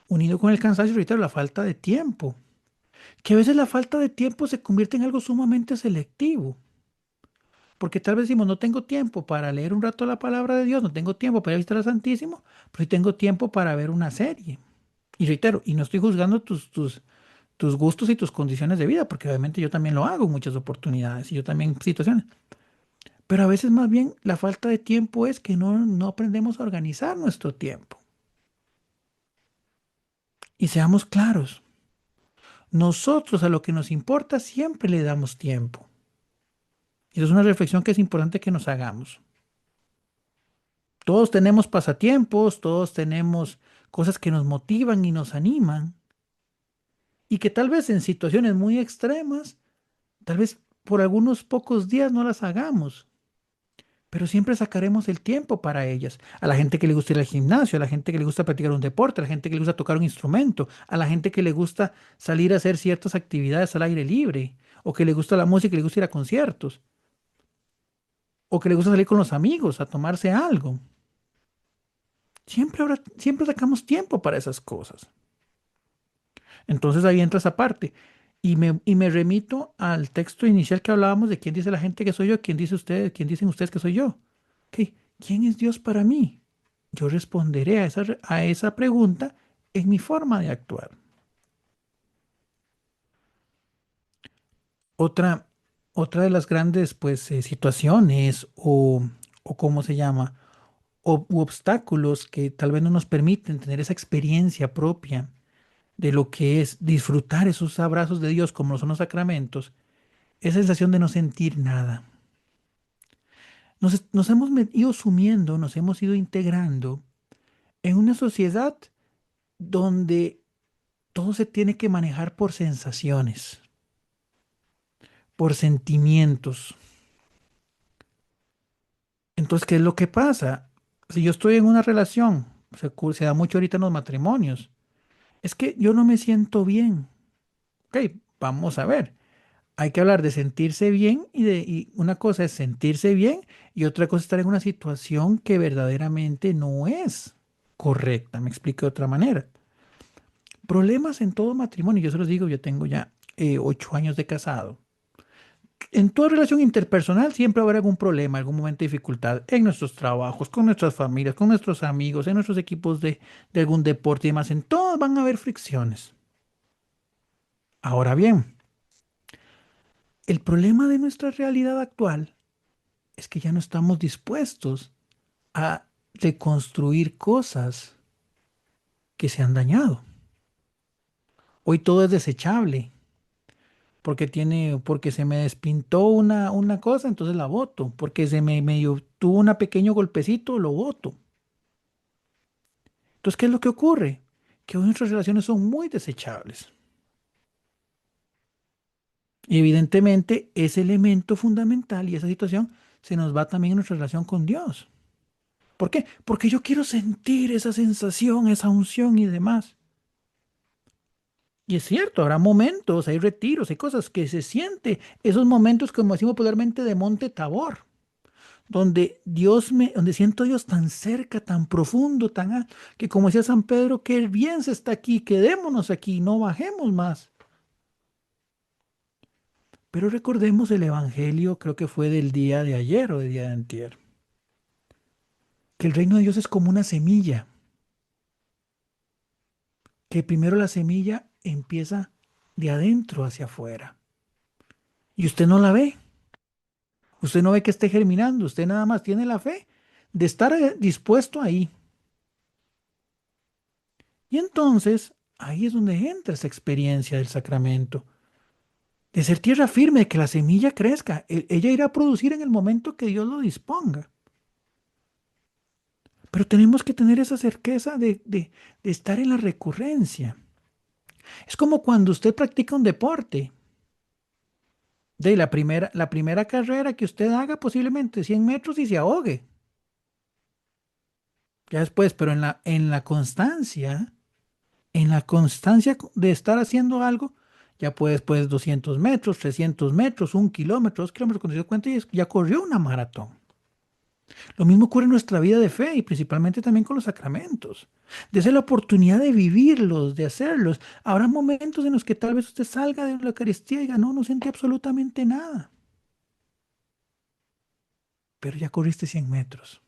Unido con el cansancio, ahorita la falta de tiempo. Que a veces la falta de tiempo se convierte en algo sumamente selectivo. Porque tal vez decimos, no tengo tiempo para leer un rato la palabra de Dios, no tengo tiempo para ir a visitar al Santísimo, pero sí tengo tiempo para ver una serie. Y reitero, y no estoy juzgando tus gustos y tus condiciones de vida, porque obviamente yo también lo hago en muchas oportunidades y yo también en situaciones. Pero a veces más bien la falta de tiempo es que no aprendemos a organizar nuestro tiempo. Y seamos claros, nosotros a lo que nos importa siempre le damos tiempo. Y eso es una reflexión que es importante que nos hagamos. Todos tenemos pasatiempos, todos tenemos cosas que nos motivan y nos animan, y que tal vez en situaciones muy extremas, tal vez por algunos pocos días no las hagamos, pero siempre sacaremos el tiempo para ellas. A la gente que le gusta ir al gimnasio, a la gente que le gusta practicar un deporte, a la gente que le gusta tocar un instrumento, a la gente que le gusta salir a hacer ciertas actividades al aire libre, o que le gusta la música y le gusta ir a conciertos, o que le gusta salir con los amigos a tomarse algo. Siempre sacamos tiempo para esas cosas. Entonces ahí entra esa parte. Y me remito al texto inicial que hablábamos de quién dice la gente que soy yo, quién dice ustedes, quién dicen ustedes que soy yo. Ok, ¿quién es Dios para mí? Yo responderé a esa pregunta en mi forma de actuar. Otra, otra de las grandes pues, situaciones o ¿cómo se llama? U obstáculos que tal vez no nos permiten tener esa experiencia propia de lo que es disfrutar esos abrazos de Dios como lo son los sacramentos, esa sensación de no sentir nada. Nos hemos ido sumiendo, nos hemos ido integrando en una sociedad donde todo se tiene que manejar por sensaciones, por sentimientos. Entonces, ¿qué es lo que pasa? Si yo estoy en una relación, se da mucho ahorita en los matrimonios, es que yo no me siento bien. Ok, vamos a ver. Hay que hablar de sentirse bien y una cosa es sentirse bien y otra cosa es estar en una situación que verdaderamente no es correcta. Me explico de otra manera. Problemas en todo matrimonio. Yo se los digo, yo tengo ya 8 años de casado. En toda relación interpersonal siempre habrá algún problema, algún momento de dificultad en nuestros trabajos, con nuestras familias, con nuestros amigos, en nuestros equipos de algún deporte y demás. En todos van a haber fricciones. Ahora bien, el problema de nuestra realidad actual es que ya no estamos dispuestos a reconstruir cosas que se han dañado. Hoy todo es desechable porque se me despintó una cosa, entonces la boto. Porque se me medio tuvo un pequeño golpecito, lo boto. Entonces, ¿qué es lo que ocurre? Que hoy nuestras relaciones son muy desechables. Y evidentemente ese elemento fundamental y esa situación se nos va también en nuestra relación con Dios. ¿Por qué? Porque yo quiero sentir esa sensación, esa unción y demás. Y es cierto, habrá momentos, hay retiros, hay cosas que se siente, esos momentos como decimos popularmente de Monte Tabor, donde siento a Dios tan cerca, tan profundo, que como decía San Pedro, que bien se está aquí, quedémonos aquí, no bajemos más. Pero recordemos el evangelio, creo que fue del día de ayer o del día de antier, que el reino de Dios es como una semilla, que primero la semilla empieza de adentro hacia afuera y usted no la ve. Usted no ve que esté germinando, usted nada más tiene la fe de estar dispuesto ahí. Y entonces ahí es donde entra esa experiencia del sacramento, de ser tierra firme, de que la semilla crezca. Ella irá a producir en el momento que Dios lo disponga. Pero tenemos que tener esa certeza de estar en la recurrencia. Es como cuando usted practica un deporte. De la primera carrera que usted haga, posiblemente 100 metros y se ahogue. Ya después, pero en la constancia de estar haciendo algo, ya puede después 200 metros, 300 metros, 1 kilómetro, 2 kilómetros, cuando se dio cuenta ya corrió una maratón. Lo mismo ocurre en nuestra vida de fe y principalmente también con los sacramentos. Dese la oportunidad de vivirlos, de hacerlos. Habrá momentos en los que tal vez usted salga de la Eucaristía y diga, no sentí absolutamente nada. Pero ya corriste 100 metros.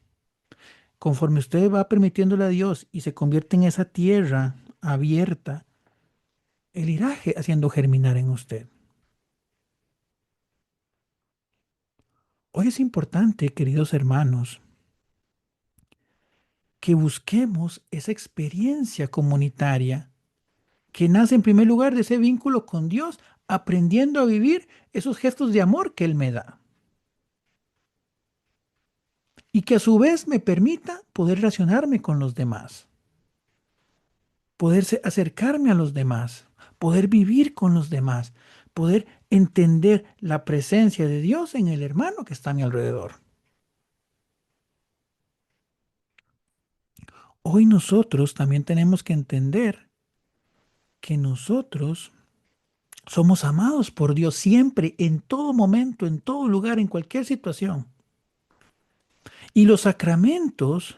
Conforme usted va permitiéndole a Dios y se convierte en esa tierra abierta, Él irá haciendo germinar en usted. Hoy es importante, queridos hermanos, que busquemos esa experiencia comunitaria que nace en primer lugar de ese vínculo con Dios, aprendiendo a vivir esos gestos de amor que Él me da. Y que a su vez me permita poder relacionarme con los demás, poder acercarme a los demás, poder vivir con los demás, poder entender la presencia de Dios en el hermano que está a mi alrededor. Hoy nosotros también tenemos que entender que nosotros somos amados por Dios siempre, en todo momento, en todo lugar, en cualquier situación. Y los sacramentos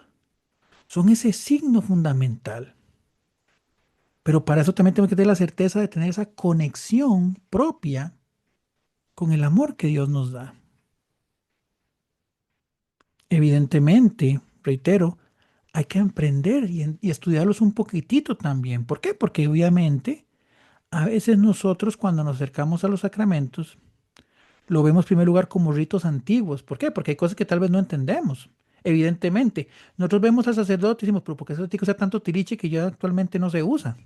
son ese signo fundamental. Pero para eso también tenemos que tener la certeza de tener esa conexión propia con el amor que Dios nos da. Evidentemente, reitero, hay que aprender y estudiarlos un poquitito también. ¿Por qué? Porque obviamente a veces nosotros cuando nos acercamos a los sacramentos lo vemos en primer lugar como ritos antiguos. ¿Por qué? Porque hay cosas que tal vez no entendemos. Evidentemente, nosotros vemos al sacerdote y decimos, pero ¿por qué ese tiene que usar tanto tiliche que ya actualmente no se usa?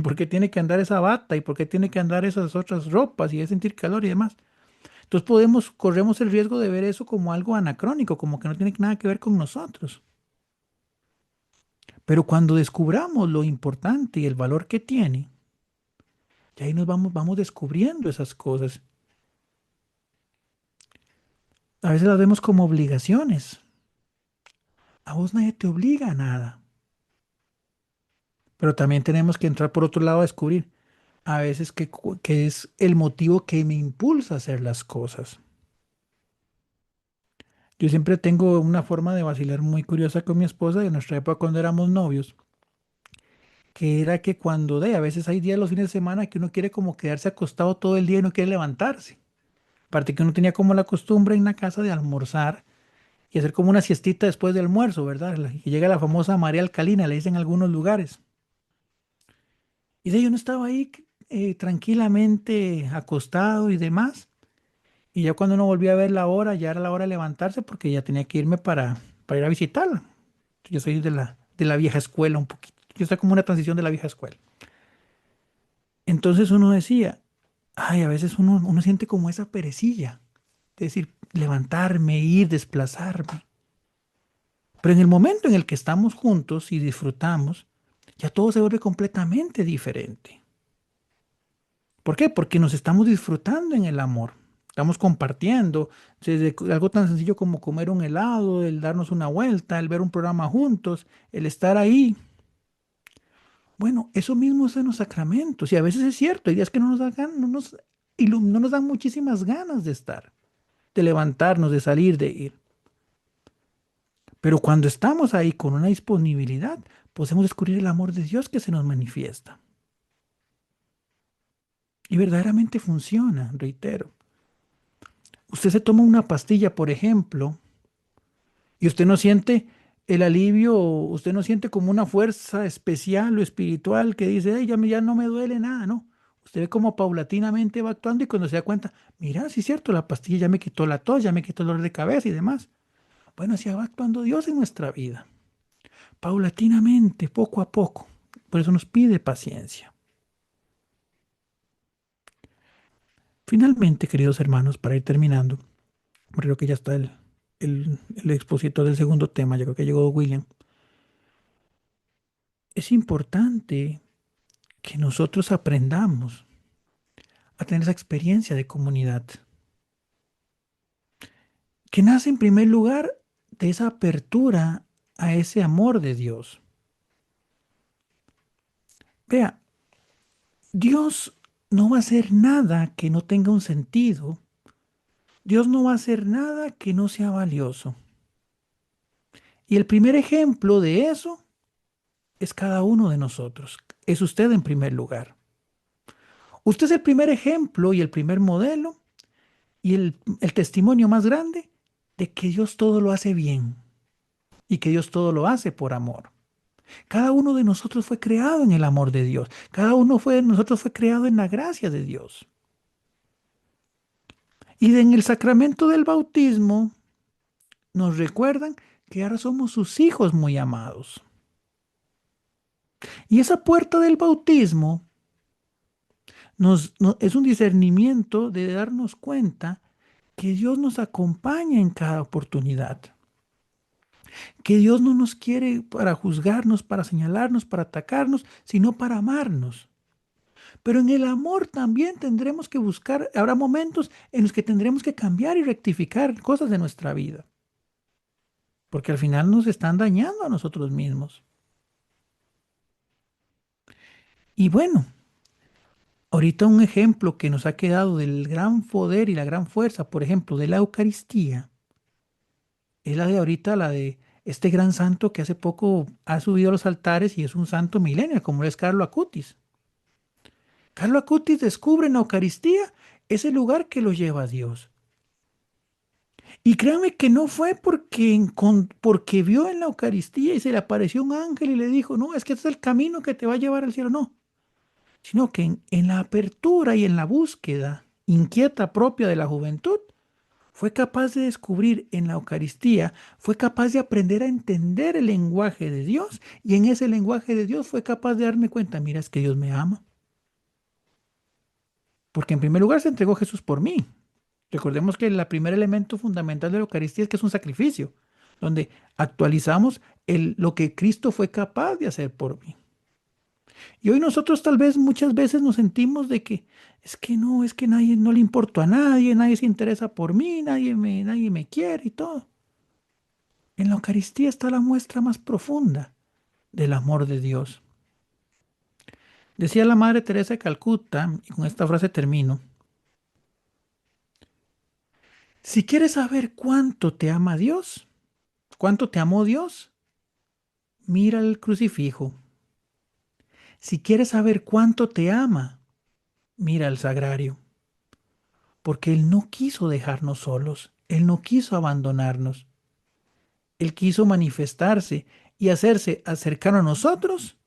¿Por qué tiene que andar esa bata y por qué tiene que andar esas otras ropas y de sentir calor y demás? Entonces corremos el riesgo de ver eso como algo anacrónico, como que no tiene nada que ver con nosotros. Pero cuando descubramos lo importante y el valor que tiene, y ahí nos vamos descubriendo esas cosas. A veces las vemos como obligaciones. A vos nadie te obliga a nada. Pero también tenemos que entrar por otro lado a descubrir a veces que es el motivo que me impulsa a hacer las cosas. Yo siempre tengo una forma de vacilar muy curiosa con mi esposa de nuestra época cuando éramos novios, que era que a veces hay días los fines de semana que uno quiere como quedarse acostado todo el día y no quiere levantarse. Aparte que uno tenía como la costumbre en la casa de almorzar y hacer como una siestita después del almuerzo, ¿verdad? Y llega la famosa María Alcalina, le dicen en algunos lugares. Y de ahí uno estaba ahí tranquilamente acostado y demás. Y ya cuando uno volvía a ver la hora, ya era la hora de levantarse porque ya tenía que irme para ir a visitarla. Yo soy de la vieja escuela un poquito. Yo estoy como una transición de la vieja escuela. Entonces uno decía, ay, a veces uno siente como esa perecilla. Es decir, levantarme, ir, desplazarme. Pero en el momento en el que estamos juntos y disfrutamos, ya todo se vuelve completamente diferente. ¿Por qué? Porque nos estamos disfrutando en el amor. Estamos compartiendo desde algo tan sencillo como comer un helado, el darnos una vuelta, el ver un programa juntos, el estar ahí. Bueno, eso mismo es en los sacramentos. Y a veces es cierto, hay días que no nos dan, no nos dan muchísimas ganas de estar, de levantarnos, de salir, de ir. Pero cuando estamos ahí con una disponibilidad, podemos descubrir el amor de Dios que se nos manifiesta. Y verdaderamente funciona, reitero. Usted se toma una pastilla, por ejemplo, y usted no siente el alivio, usted no siente como una fuerza especial o espiritual que dice, "Ay, ya no me duele nada", ¿no? Usted ve como paulatinamente va actuando y cuando se da cuenta, mira, sí es cierto, la pastilla ya me quitó la tos, ya me quitó el dolor de cabeza y demás. Bueno, así va actuando Dios en nuestra vida, paulatinamente, poco a poco. Por eso nos pide paciencia. Finalmente, queridos hermanos, para ir terminando, creo que ya está el expositor del segundo tema, yo creo que llegó William. Es importante que nosotros aprendamos a tener esa experiencia de comunidad, que nace en primer lugar de esa apertura a ese amor de Dios. Vea, Dios no va a hacer nada que no tenga un sentido. Dios no va a hacer nada que no sea valioso. Y el primer ejemplo de eso es cada uno de nosotros. Es usted en primer lugar. Usted es el primer ejemplo y el primer modelo y el testimonio más grande de que Dios todo lo hace bien y que Dios todo lo hace por amor. Cada uno de nosotros fue creado en el amor de Dios. Cada uno de nosotros fue creado en la gracia de Dios. Y en el sacramento del bautismo nos recuerdan que ahora somos sus hijos muy amados. Y esa puerta del bautismo es un discernimiento de darnos cuenta que Dios nos acompaña en cada oportunidad. Que Dios no nos quiere para juzgarnos, para señalarnos, para atacarnos, sino para amarnos. Pero en el amor también tendremos que buscar, habrá momentos en los que tendremos que cambiar y rectificar cosas de nuestra vida. Porque al final nos están dañando a nosotros mismos. Y bueno, ahorita un ejemplo que nos ha quedado del gran poder y la gran fuerza, por ejemplo, de la Eucaristía, es la de ahorita, la de este gran santo que hace poco ha subido a los altares y es un santo milenial, como es Carlo Acutis. Carlo Acutis descubre en la Eucaristía ese lugar que lo lleva a Dios. Y créame que no fue porque vio en la Eucaristía y se le apareció un ángel y le dijo, no, es que este es el camino que te va a llevar al cielo, no. Sino que en la apertura y en la búsqueda inquieta propia de la juventud, fue capaz de descubrir en la Eucaristía, fue capaz de aprender a entender el lenguaje de Dios y en ese lenguaje de Dios fue capaz de darme cuenta, mira, es que Dios me ama. Porque en primer lugar se entregó Jesús por mí. Recordemos que el primer elemento fundamental de la Eucaristía es que es un sacrificio, donde actualizamos lo que Cristo fue capaz de hacer por mí. Y hoy nosotros tal vez muchas veces nos sentimos de que es que nadie, no le importo a nadie, nadie se interesa por mí, nadie me quiere y todo. En la Eucaristía está la muestra más profunda del amor de Dios. Decía la Madre Teresa de Calcuta, y con esta frase termino, si quieres saber cuánto te ama Dios, cuánto te amó Dios, mira el crucifijo. Si quieres saber cuánto te ama, mira el sagrario. porque Él no quiso dejarnos solos, Él no quiso abandonarnos, Él quiso manifestarse y hacerse cercano a nosotros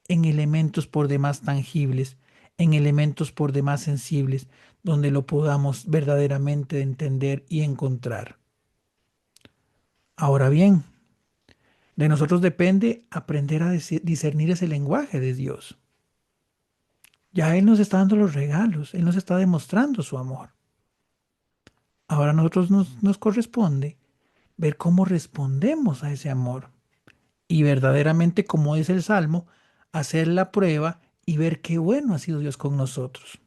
en elementos por demás tangibles, en elementos por demás sensibles, donde lo podamos verdaderamente entender y encontrar. Ahora bien, de nosotros depende aprender a discernir ese lenguaje de Dios. Ya Él nos está dando los regalos, Él nos está demostrando su amor. Ahora a nosotros nos corresponde ver cómo respondemos a ese amor y verdaderamente, como dice el Salmo, hacer la prueba y ver qué bueno ha sido Dios con nosotros.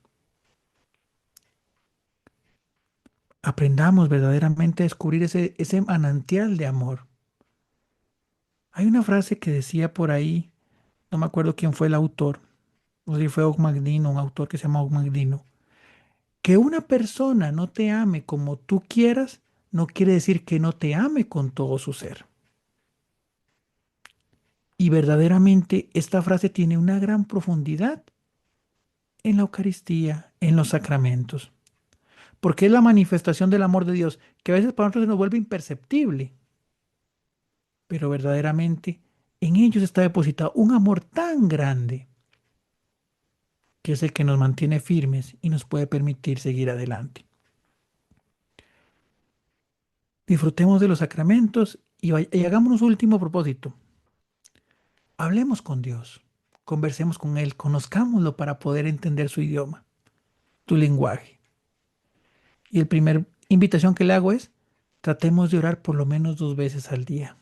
Aprendamos verdaderamente a descubrir ese manantial de amor. Hay una frase que decía por ahí, no me acuerdo quién fue el autor, no sé si fue Og Magdino, un autor que se llama Og Magdino, que una persona no te ame como tú quieras, no quiere decir que no te ame con todo su ser. Y verdaderamente esta frase tiene una gran profundidad en la Eucaristía, en los sacramentos, porque es la manifestación del amor de Dios, que a veces para nosotros se nos vuelve imperceptible, pero verdaderamente en ellos está depositado un amor tan grande que es el que nos mantiene firmes y nos puede permitir seguir adelante. Disfrutemos de los sacramentos y hagamos un último propósito. Hablemos con Dios, conversemos con Él, conozcámoslo para poder entender su idioma, tu lenguaje. Y el primer invitación que le hago es, tratemos de orar por lo menos 2 veces al día.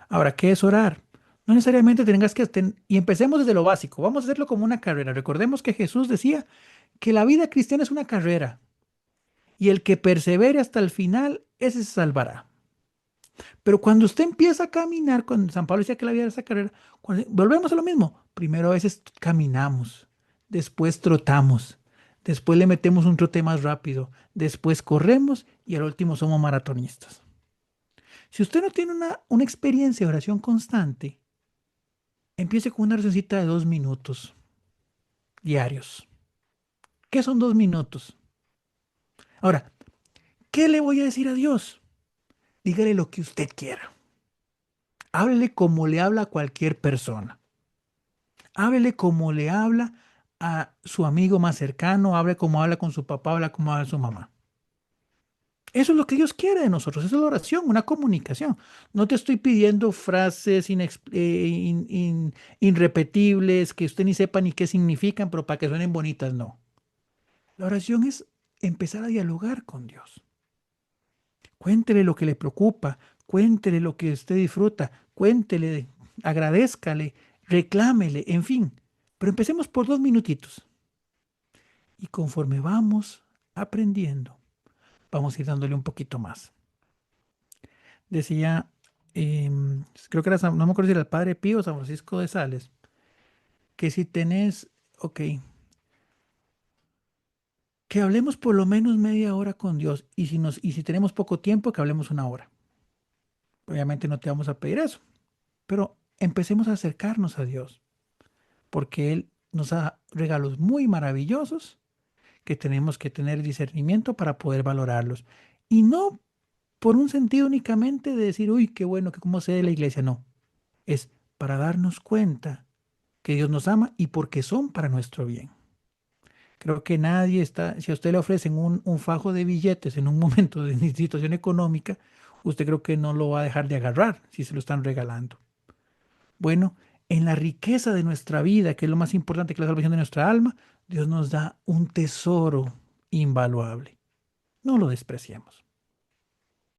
Ahora, ¿qué es orar? No necesariamente tengas que y empecemos desde lo básico. Vamos a hacerlo como una carrera. Recordemos que Jesús decía que la vida cristiana es una carrera y el que persevere hasta el final, ese se salvará. Pero cuando usted empieza a caminar, cuando San Pablo decía que la vida era esa carrera, volvemos a lo mismo. Primero a veces caminamos, después trotamos, después le metemos un trote más rápido, después corremos y al último somos maratonistas. Si usted no tiene una experiencia de oración constante, empiece con una oracióncita de 2 minutos diarios. ¿Qué son 2 minutos? Ahora, ¿qué le voy a decir a Dios? Dígale lo que usted quiera. Háblele como le habla a cualquier persona. Háblele como le habla a su amigo más cercano, hable como habla con su papá, habla como habla su mamá. Eso es lo que Dios quiere de nosotros, eso es la oración, una comunicación. No te estoy pidiendo frases irrepetibles que usted ni sepa ni qué significan, pero para que suenen bonitas, no. La oración es empezar a dialogar con Dios. Cuéntele lo que le preocupa, cuéntele lo que usted disfruta, cuéntele, agradézcale, reclámele, en fin. Pero empecemos por 2 minutitos. Y conforme vamos aprendiendo, vamos a ir dándole un poquito más. Decía, creo que era, no me acuerdo si era el Padre Pío o San Francisco de Sales, que si tenés, que hablemos por lo menos media hora con Dios y si tenemos poco tiempo, que hablemos 1 hora. Obviamente no te vamos a pedir eso, pero empecemos a acercarnos a Dios, porque Él nos da regalos muy maravillosos que tenemos que tener discernimiento para poder valorarlos. Y no por un sentido únicamente de decir, uy, qué bueno, que cómo se de la iglesia, no. Es para darnos cuenta que Dios nos ama y porque son para nuestro bien. Creo que nadie está, si a usted le ofrecen un fajo de billetes en un momento de situación económica, usted creo que no lo va a dejar de agarrar si se lo están regalando. Bueno, en la riqueza de nuestra vida, que es lo más importante, que es la salvación de nuestra alma, Dios nos da un tesoro invaluable. No lo despreciemos.